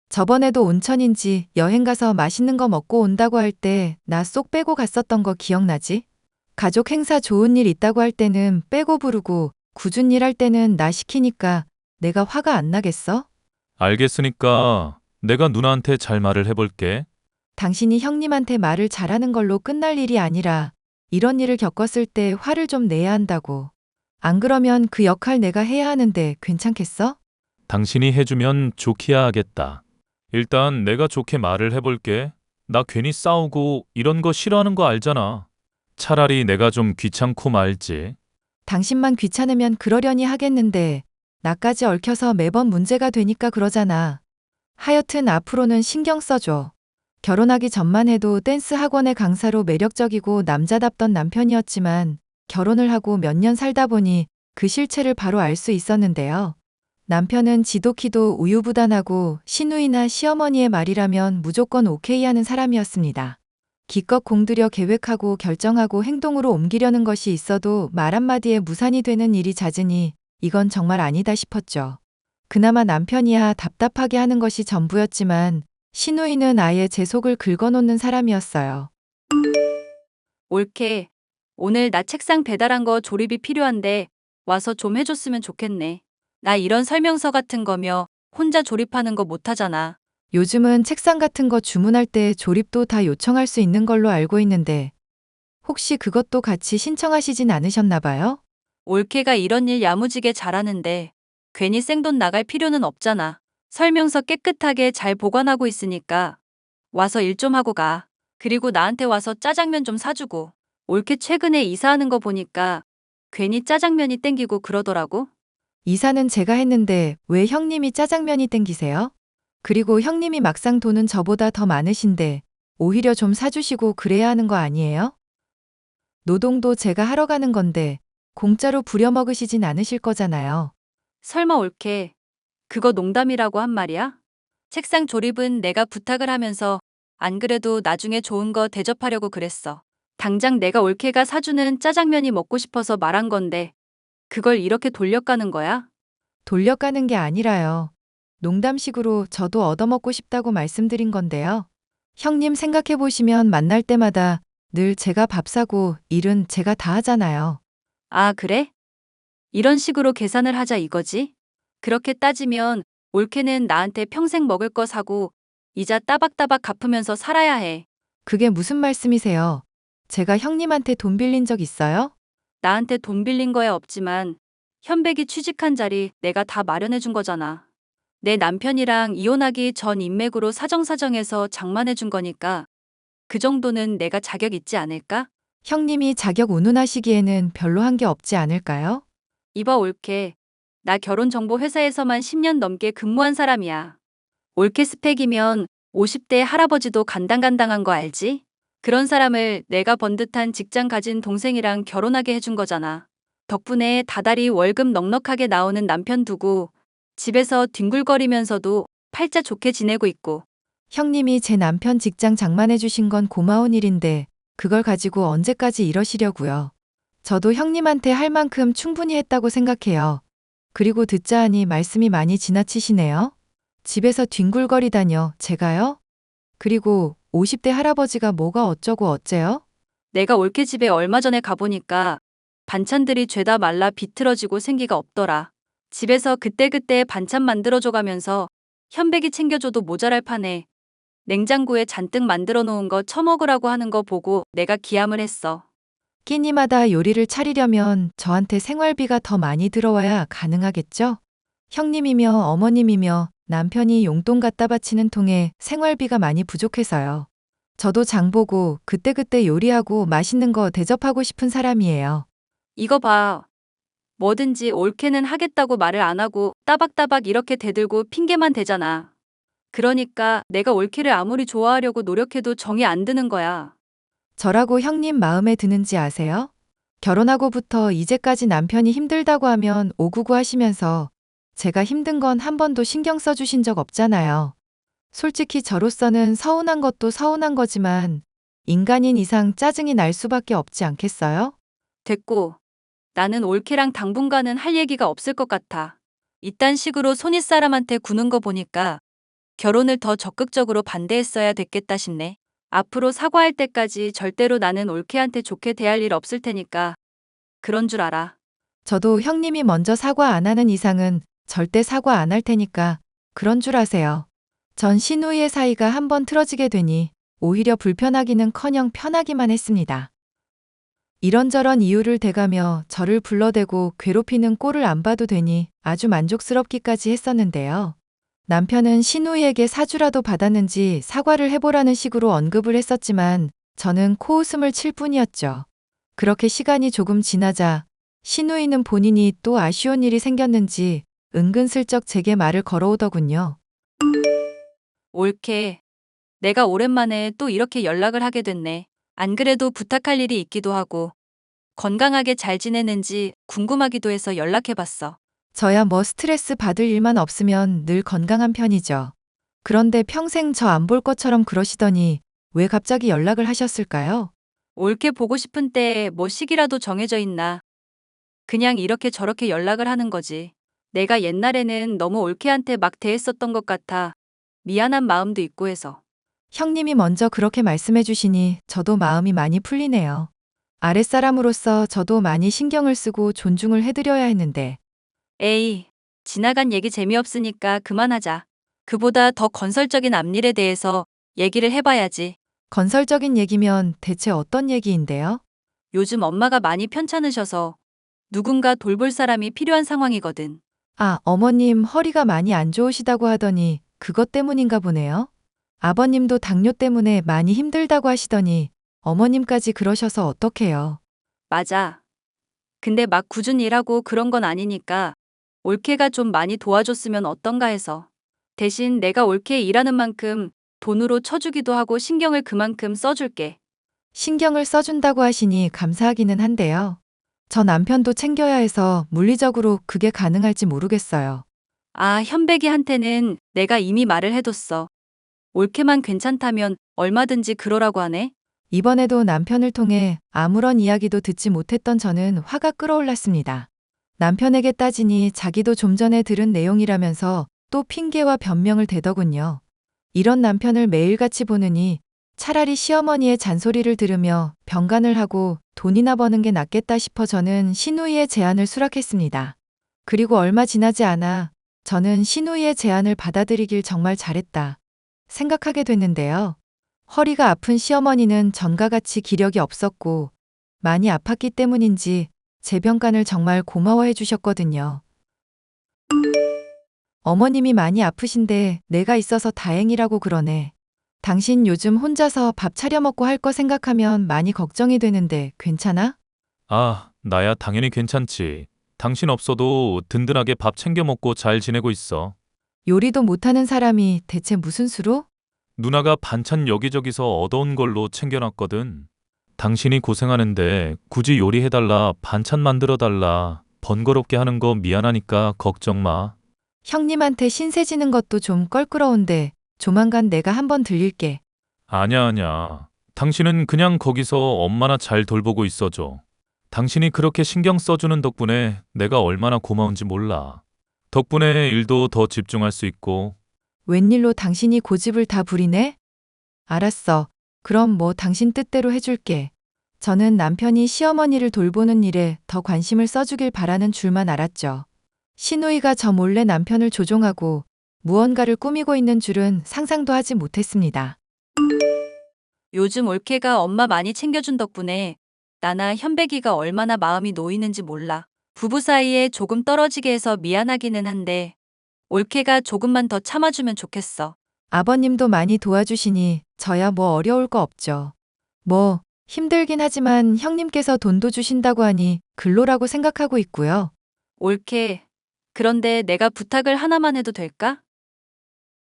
저번에도 온천인지 여행 가서 맛있는 거 먹고 온다고 할 때 나 쏙 빼고 갔었던 거 기억나지? 가족 행사 좋은 일 있다고 할 때는 빼고 부르고 굳은 일 할 때는 나 시키니까 내가 화가 안 나겠어? 알겠으니까 내가 누나한테 잘 말을 해볼게. 당신이 형님한테 말을 잘하는 걸로 끝날 일이 아니라 이런 일을 겪었을 때 화를 좀 내야 한다고. 안 그러면 그 역할 내가 해야 하는데 괜찮겠어? 당신이 해주면 좋기야 하겠다. 일단 내가 좋게 말을 해볼게. 나 괜히 싸우고 이런 거 싫어하는 거 알잖아. 차라리 내가 좀 귀찮고 말지. 당신만 귀찮으면 그러려니 하겠는데 나까지 얽혀서 매번 문제가 되니까 그러잖아. 하여튼 앞으로는 신경 써줘. 결혼하기 전만 해도 댄스 학원의 강사로 매력적이고 남자답던 남편이었지만 결혼을 하고 몇 년 살다 보니 그 실체를 바로 알 수 있었는데요. 남편은 지독히도 우유부단하고 시누이나 시어머니의 말이라면 무조건 오케이 하는 사람이었습니다. 기껏 공들여 계획하고 결정하고 행동으로 옮기려는 것이 있어도 말 한마디에 무산이 되는 일이 잦으니 이건 정말 아니다 싶었죠. 그나마 남편이야 답답하게 하는 것이 전부였지만 시누이는 아예 제 속을 긁어놓는 사람이었어요. 올케, 오늘 나 책상 배달한 거 조립이 필요한데 와서 좀 해줬으면 좋겠네. 나 이런 설명서 같은 거며 혼자 조립하는 거 못하잖아. 요즘은 책상 같은 거 주문할 때 조립도 다 요청할 수 있는 걸로 알고 있는데 혹시 그것도 같이 신청하시진 않으셨나 봐요? 올케가 이런 일 야무지게 잘하는데 괜히 생돈 나갈 필요는 없잖아. 설명서 깨끗하게 잘 보관하고 있으니까 와서 일 좀 하고 가. 그리고 나한테 와서 짜장면 좀 사주고. 올케 최근에 이사하는 거 보니까 괜히 짜장면이 땡기고 그러더라고. 이사는 제가 했는데 왜 형님이 짜장면이 땡기세요? 그리고 형님이 막상 돈은 저보다 더 많으신데 오히려 좀 사주시고 그래야 하는 거 아니에요? 노동도 제가 하러 가는 건데 공짜로 부려먹으시진 않으실 거잖아요. 설마 올케, 그거 농담이라고 한 말이야? 책상 조립은 내가 부탁을 하면서 안 그래도 나중에 좋은 거 대접하려고 그랬어. 당장 내가 올케가 사주는 짜장면이 먹고 싶어서 말한 건데 그걸 이렇게 돌려가는 거야? 돌려가는 게 아니라요. 농담식으로 저도 얻어먹고 싶다고 말씀드린 건데요. 형님 생각해보시면 만날 때마다 늘 제가 밥 사고 일은 제가 다 하잖아요. 아, 그래? 이런 식으로 계산을 하자 이거지? 그렇게 따지면 올케는 나한테 평생 먹을 거 사고 이자 따박따박 갚으면서 살아야 해. 그게 무슨 말씀이세요? 제가 형님한테 돈 빌린 적 있어요? 나한테 돈 빌린 거야 없지만 현백이 취직한 자리 내가 다 마련해 준 거잖아. 내 남편이랑 이혼하기 전 인맥으로 사정사정해서 장만해 준 거니까 그 정도는 내가 자격 있지 않을까? 형님이 자격 운운하시기에는 별로 한 게 없지 않을까요? 이봐 올케, 나 결혼정보 회사에서만 10년 넘게 근무한 사람이야. 올케 스펙이면 50대 할아버지도 간당간당한 거 알지? 그런 사람을 내가 번듯한 직장 가진 동생이랑 결혼하게 해준 거잖아. 덕분에 다달이 월급 넉넉하게 나오는 남편 두고 집에서 뒹굴거리면서도 팔자 좋게 지내고 있고 형님이 제 남편 직장 장만해 주신 건 고마운 일인데 그걸 가지고 언제까지 이러시려고요. 저도 형님한테 할 만큼 충분히 했다고 생각해요. 그리고 듣자 하니 말씀이 많이 지나치시네요. 집에서 뒹굴거리다뇨, 제가요? 그리고 50대 할아버지가 뭐가 어쩌고 어째요? 내가 올케 집에 얼마 전에 가보니까 반찬들이 죄다 말라 비틀어지고 생기가 없더라. 집에서 그때그때 반찬 만들어줘가면서 현백이 챙겨줘도 모자랄 판에 냉장고에 잔뜩 만들어 놓은 거 처먹으라고 하는 거 보고 내가 기함을 했어. 끼니마다 요리를 차리려면 저한테 생활비가 더 많이 들어와야 가능하겠죠? 형님이며 어머님이며 남편이 용돈 갖다 바치는 통에 생활비가 많이 부족해서요. 저도 장 보고 그때그때 요리하고 맛있는 거 대접하고 싶은 사람이에요. 이거 봐. 뭐든지 옳게는 하겠다고 말을 안 하고 따박따박 이렇게 대들고 핑계만 대잖아. 그러니까 내가 옳게를 아무리 좋아하려고 노력해도 정이 안 드는 거야. 저라고 형님 마음에 드는지 아세요? 결혼하고부터 이제까지 남편이 힘들다고 하면 오구구 하시면서 제가 힘든 건 한 번도 신경 써주신 적 없잖아요. 솔직히 저로서는 서운한 것도 서운한 거지만 인간인 이상 짜증이 날 수밖에 없지 않겠어요? 됐고. 나는 올케랑 당분간은 할 얘기가 없을 것 같아. 이딴 식으로 손윗사람한테 구는 거 보니까 결혼을 더 적극적으로 반대했어야 됐겠다 싶네. 앞으로 사과할 때까지 절대로 나는 올케한테 좋게 대할 일 없을 테니까 그런 줄 알아. 저도 형님이 먼저 사과 안 하는 이상은 절대 사과 안 할 테니까 그런 줄 아세요. 전 신우이의 사이가 한번 틀어지게 되니 오히려 불편하기는커녕 편하기만 했습니다. 이런저런 이유를 대가며 저를 불러대고 괴롭히는 꼴을 안 봐도 되니 아주 만족스럽기까지 했었는데요. 남편은 신우이에게 사주라도 받았는지 사과를 해보라는 식으로 언급을 했었지만 저는 코웃음을 칠 뿐이었죠. 그렇게 시간이 조금 지나자 신우이는 본인이 또 아쉬운 일이 생겼는지 은근슬쩍 제게 말을 걸어오더군요. 올케. 내가 오랜만에 또 이렇게 연락을 하게 됐네. 안 그래도 부탁할 일이 있기도 하고 건강하게 잘 지내는지 궁금하기도 해서 연락해봤어. 저야 뭐 스트레스 받을 일만 없으면 늘 건강한 편이죠. 그런데 평생 저 안 볼 것처럼 그러시더니 왜 갑자기 연락을 하셨을까요? 올케 보고 싶은 때에 뭐 시기라도 정해져 있나. 그냥 이렇게 저렇게 연락을 하는 거지. 내가 옛날에는 너무 올케한테 막 대했었던 것 같아 미안한 마음도 있고 해서. 형님이 먼저 그렇게 말씀해 주시니 저도 마음이 많이 풀리네요. 아랫사람으로서 저도 많이 신경을 쓰고 존중을 해드려야 했는데. 에이, 지나간 얘기 재미없으니까 그만하자. 그보다 더 건설적인 앞일에 대해서 얘기를 해봐야지. 건설적인 얘기면 대체 어떤 얘기인데요? 요즘 엄마가 많이 편찮으셔서 누군가 돌볼 사람이 필요한 상황이거든. 아, 어머님 허리가 많이 안 좋으시다고 하더니 그것 때문인가 보네요. 아버님도 당뇨 때문에 많이 힘들다고 하시더니 어머님까지 그러셔서 어떡해요. 맞아. 근데 막 꾸준히 일하고 그런 건 아니니까 올케가 좀 많이 도와줬으면 어떤가 해서. 대신 내가 올케 일하는 만큼 돈으로 쳐주기도 하고 신경을 그만큼 써줄게. 신경을 써준다고 하시니 감사하기는 한데요. 저 남편도 챙겨야 해서 물리적으로 그게 가능할지 모르겠어요. 아, 현백이한테는 내가 이미 말을 해뒀어. 올케만 괜찮다면 얼마든지 그러라고 하네. 이번에도 남편을 통해 아무런 이야기도 듣지 못했던 저는 화가 끓어올랐습니다. 남편에게 따지니 자기도 좀 전에 들은 내용이라면서 또 핑계와 변명을 대더군요. 이런 남편을 매일같이 보느니 차라리 시어머니의 잔소리를 들으며 병간을 하고 돈이나 버는 게 낫겠다 싶어 저는 신우이의 제안을 수락했습니다. 그리고 얼마 지나지 않아 저는 신우이의 제안을 받아들이길 정말 잘했다 생각하게 됐는데요. 허리가 아픈 시어머니는 전과 같이 기력이 없었고 많이 아팠기 때문인지 제 병간을 정말 고마워해 주셨거든요. 어머님이 많이 아프신데 내가 있어서 다행이라고 그러네. 당신 요즘 혼자서 밥 차려 먹고 할 거 생각하면 많이 걱정이 되는데 괜찮아? 아, 나야 당연히 괜찮지. 당신 없어도 든든하게 밥 챙겨 먹고 잘 지내고 있어. 요리도 못하는 사람이 대체 무슨 수로? 누나가 반찬 여기저기서 얻어온 걸로 챙겨놨거든. 당신이 고생하는데 굳이 요리해달라, 반찬 만들어달라, 번거롭게 하는 거 미안하니까 걱정 마. 형님한테 신세 지는 것도 좀 껄끄러운데 조만간 내가 한번 들릴게. 아냐. 당신은 그냥 거기서 엄마나 잘 돌보고 있어줘. 당신이 그렇게 신경 써주는 덕분에 내가 얼마나 고마운지 몰라. 덕분에 일도 더 집중할 수 있고. 웬일로 당신이 고집을 다 부리네? 알았어. 그럼 뭐 당신 뜻대로 해줄게. 저는 남편이 시어머니를 돌보는 일에 더 관심을 써주길 바라는 줄만 알았죠. 시누이가 저 몰래 남편을 조종하고 무언가를 꾸미고 있는 줄은 상상도 하지 못했습니다. 요즘 올케가 엄마 많이 챙겨준 덕분에 나나 현백이가 얼마나 마음이 놓이는지 몰라. 부부 사이에 조금 떨어지게 해서 미안하기는 한데 올케가 조금만 더 참아주면 좋겠어. 아버님도 많이 도와주시니 저야 뭐 어려울 거 없죠. 뭐 힘들긴 하지만 형님께서 돈도 주신다고 하니 근로라고 생각하고 있고요. 올케, 그런데 내가 부탁을 하나만 해도 될까?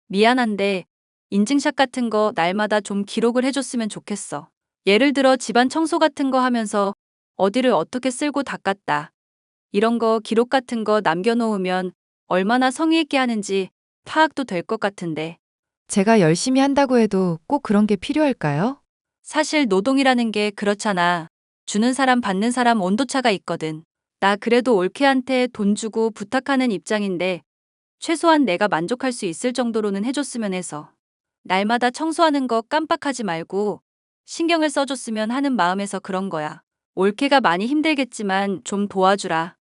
미안한데 인증샷 같은 거 날마다 좀 기록을 해줬으면 좋겠어. 예를 들어 집안 청소 같은 거 하면서 어디를 어떻게 쓸고 닦았다. 이런 거 기록 같은 거 남겨놓으면 얼마나 성의 있게 하는지 파악도 될 것 같은데. 제가 열심히 한다고 해도 꼭 그런 게 필요할까요? 사실 노동이라는 게 그렇잖아. 주는 사람 받는 사람 온도차가 있거든. 나 그래도 올케한테 돈 주고 부탁하는 입장인데 최소한 내가 만족할 수 있을 정도로는 해줬으면 해서. 날마다 청소하는 거 깜빡하지 말고 신경을 써줬으면 하는 마음에서 그런 거야. 올케가 많이 힘들겠지만 좀 도와주라.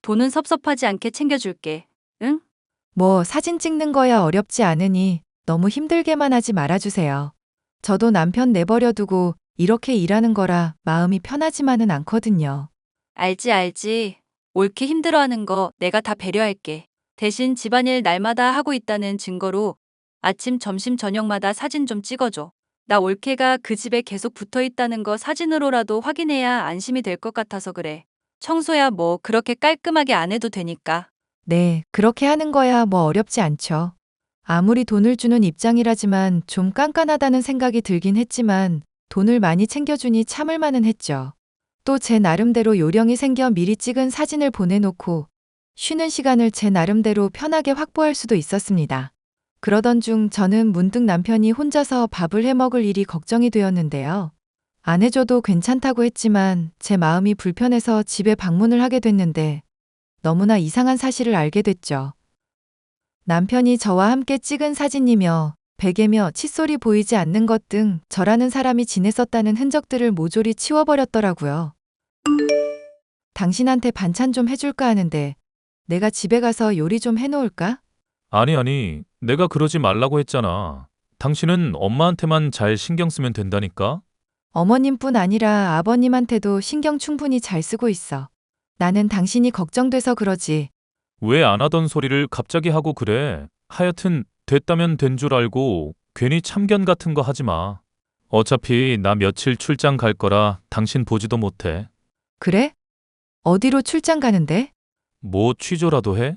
돈은 섭섭하지 않게 챙겨줄게. 응? 뭐 사진 찍는 거야 어렵지 않으니 너무 힘들게만 하지 말아주세요. 저도 남편 내버려 두고 이렇게 일하는 거라 마음이 편하지만은 않거든요. 알지. 올케 힘들어하는 거 내가 다 배려할게. 대신 집안일 날마다 하고 있다는 증거로 아침, 점심, 저녁마다 사진 좀 찍어줘. 나 올케가 그 집에 계속 붙어 있다는 거 사진으로라도 확인해야 안심이 될 것 같아서 그래. 청소야 뭐 그렇게 깔끔하게 안 해도 되니까. 네, 그렇게 하는 거야 뭐 어렵지 않죠. 아무리 돈을 주는 입장이라지만 좀 깐깐하다는 생각이 들긴 했지만 돈을 많이 챙겨주니 참을 만은 했죠. 또 제 나름대로 요령이 생겨 미리 찍은 사진을 보내놓고 쉬는 시간을 제 나름대로 편하게 확보할 수도 있었습니다. 그러던 중 저는 문득 남편이 혼자서 밥을 해 먹을 일이 걱정이 되었는데요. 안 해줘도 괜찮다고 했지만 제 마음이 불편해서 집에 방문을 하게 됐는데 너무나 이상한 사실을 알게 됐죠. 남편이 저와 함께 찍은 사진이며 베개며 칫솔이 보이지 않는 것 등 저라는 사람이 지냈었다는 흔적들을 모조리 치워버렸더라고요. 당신한테 반찬 좀 해줄까 하는데 내가 집에 가서 요리 좀 해놓을까? 아니. 내가 그러지 말라고 했잖아. 당신은 엄마한테만 잘 신경 쓰면 된다니까? 어머님뿐 아니라 아버님한테도 신경 충분히 잘 쓰고 있어. 나는 당신이 걱정돼서 그러지. 왜 안 하던 소리를 갑자기 하고 그래? 하여튼 됐다면 된 줄 알고 괜히 참견 같은 거 하지 마. 어차피 나 며칠 출장 갈 거라 당신 보지도 못해. 그래? 어디로 출장 가는데? 뭐 취조라도 해?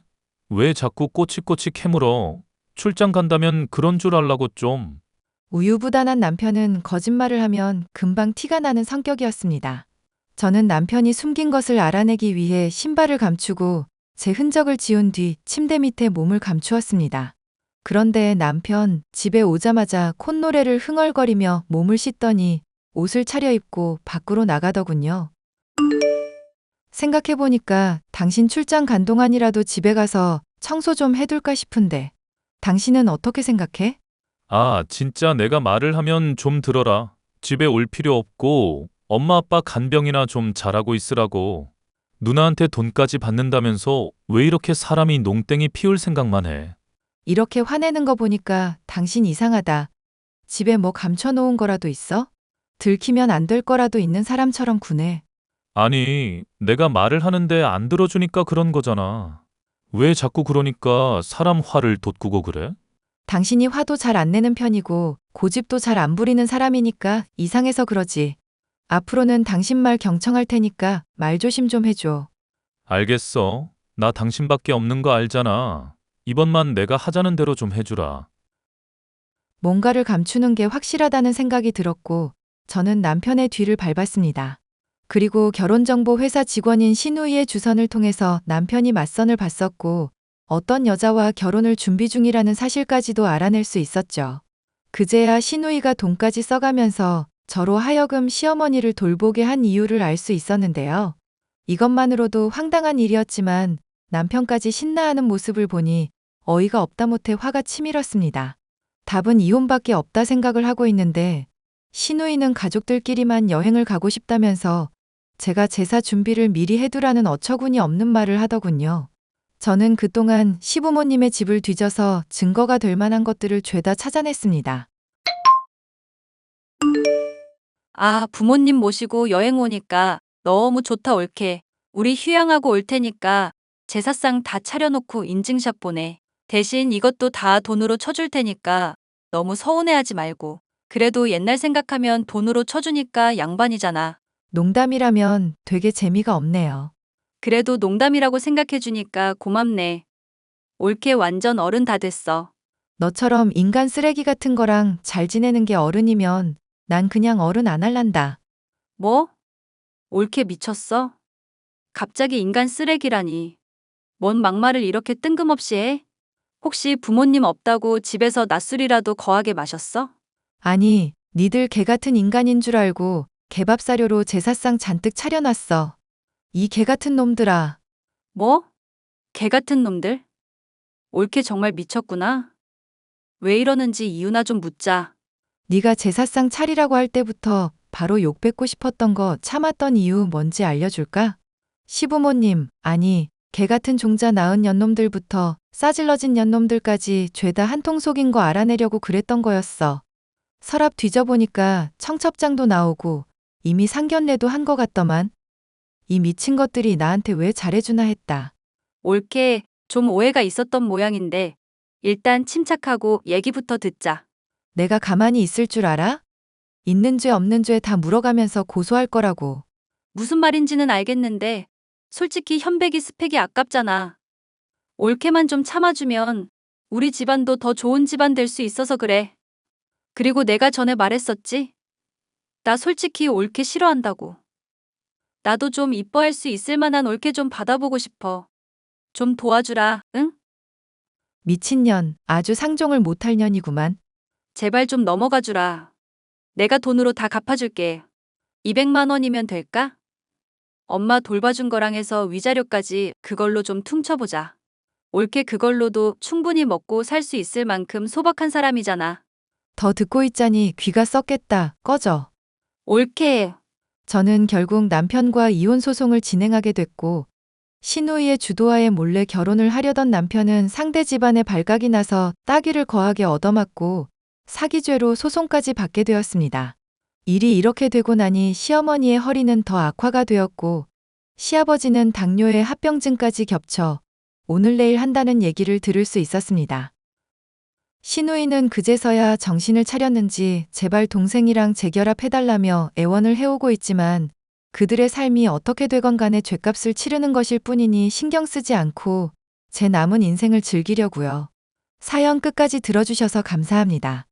왜 자꾸 꼬치꼬치 캐물어? 출장 간다면 그런 줄 알라고 좀. 우유부단한 남편은 거짓말을 하면 금방 티가 나는 성격이었습니다. 저는 남편이 숨긴 것을 알아내기 위해 신발을 감추고 제 흔적을 지운 뒤 침대 밑에 몸을 감추었습니다. 그런데 남편 집에 오자마자 콧노래를 흥얼거리며 몸을 씻더니 옷을 차려입고 밖으로 나가더군요. 생각해보니까 당신 출장 간 동안이라도 집에 가서 청소 좀 해둘까 싶은데 당신은 어떻게 생각해? 아, 진짜 내가 말을 하면 좀 들어라. 집에 올 필요 없고 엄마 아빠 간병이나 좀 잘하고 있으라고. 누나한테 돈까지 받는다면서 왜 이렇게 사람이 농땡이 피울 생각만 해. 이렇게 화내는 거 보니까 당신 이상하다. 집에 뭐 감춰놓은 거라도 있어? 들키면 안 될 거라도 있는 사람처럼 구네. 아니, 내가 말을 하는데 안 들어주니까 그런 거잖아. 왜 자꾸 그러니까 사람 화를 돋구고 그래? 당신이 화도 잘 안 내는 편이고 고집도 잘 안 부리는 사람이니까 이상해서 그러지. 앞으로는 당신 말 경청할 테니까 말 조심 좀 해줘. 알겠어. 나 당신밖에 없는 거 알잖아. 이번만 내가 하자는 대로 좀 해주라. 뭔가를 감추는 게 확실하다는 생각이 들었고 저는 남편의 뒤를 밟았습니다. 그리고 결혼정보 회사 직원인 신우이의 주선을 통해서 남편이 맞선을 봤었고 어떤 여자와 결혼을 준비 중이라는 사실까지도 알아낼 수 있었죠. 그제야 시누이가 돈까지 써가면서 저로 하여금 시어머니를 돌보게 한 이유를 알 수 있었는데요. 이것만으로도 황당한 일이었지만 남편까지 신나하는 모습을 보니 어이가 없다 못해 화가 치밀었습니다. 답은 이혼밖에 없다 생각을 하고 있는데 시누이는 가족들끼리만 여행을 가고 싶다면서 제가 제사 준비를 미리 해두라는 어처구니 없는 말을 하더군요. 저는 그동안 시부모님의 집을 뒤져서 증거가 될 만한 것들을 죄다 찾아냈습니다. 아, 부모님 모시고 여행 오니까 너무 좋다 올케. 우리 휴양하고 올 테니까 제사상 다 차려놓고 인증샷 보내. 대신 이것도 다 돈으로 쳐줄 테니까 너무 서운해하지 말고. 그래도 옛날 생각하면 돈으로 쳐주니까 양반이잖아. 농담이라면 되게 재미가 없네요. 그래도 농담이라고 생각해주니까 고맙네. 올케 완전 어른 다 됐어. 너처럼 인간 쓰레기 같은 거랑 잘 지내는 게 어른이면 난 그냥 어른 안 할란다. 뭐? 올케 미쳤어? 갑자기 인간 쓰레기라니. 뭔 막말을 이렇게 뜬금없이 해? 혹시 부모님 없다고 집에서 낮술이라도 거하게 마셨어? 아니, 니들 개 같은 인간인 줄 알고 개밥사료로 제사상 잔뜩 차려놨어. 이 개 같은 놈들아. 뭐? 개 같은 놈들? 올케 정말 미쳤구나. 왜 이러는지 이유나 좀 묻자. 네가 제사상 차리라고 할 때부터 바로 욕 뱉고 싶었던 거 참았던 이유 뭔지 알려줄까? 시부모님, 아니, 개 같은 종자 낳은 년놈들부터 싸질러진 년놈들까지 죄다 한통 속인 거 알아내려고 그랬던 거였어. 서랍 뒤져보니까 청첩장도 나오고 이미 상견례도 한 거 같더만. 이 미친 것들이 나한테 왜 잘해주나 했다. 올케 좀 오해가 있었던 모양인데 일단 침착하고 얘기부터 듣자. 내가 가만히 있을 줄 알아? 있는 죄 없는 죄 다 물어가면서 고소할 거라고. 무슨 말인지는 알겠는데 솔직히 현백이 스펙이 아깝잖아. 올케만 좀 참아주면 우리 집안도 더 좋은 집안 될 수 있어서 그래. 그리고 내가 전에 말했었지? 나 솔직히 올케 싫어한다고. 나도 좀 이뻐할 수 있을 만한 올케 좀 받아보고 싶어. 좀 도와주라, 응? 미친년, 아주 상종을 못할 년이구만. 제발 좀 넘어가 주라. 내가 돈으로 다 갚아줄게. 200만 원이면 될까? 엄마 돌봐준 거랑 해서 위자료까지 그걸로 좀 퉁쳐보자. 올케 그걸로도 충분히 먹고 살 수 있을 만큼 소박한 사람이잖아. 더 듣고 있자니 귀가 썩겠다. 꺼져. 올케. 저는 결국 남편과 이혼 소송을 진행하게 됐고 시누이의 주도하에 몰래 결혼을 하려던 남편은 상대 집안에 발각이 나서 따귀를 거하게 얻어맞고 사기죄로 소송까지 받게 되었습니다. 일이 이렇게 되고 나니 시어머니의 허리는 더 악화가 되었고 시아버지는 당뇨에 합병증까지 겹쳐 오늘 내일 한다는 얘기를 들을 수 있었습니다. 시누이는 그제서야 정신을 차렸는지 제발 동생이랑 재결합해달라며 애원을 해오고 있지만 그들의 삶이 어떻게 되건 간에 죗값을 치르는 것일 뿐이니 신경 쓰지 않고 제 남은 인생을 즐기려고요. 사연 끝까지 들어주셔서 감사합니다.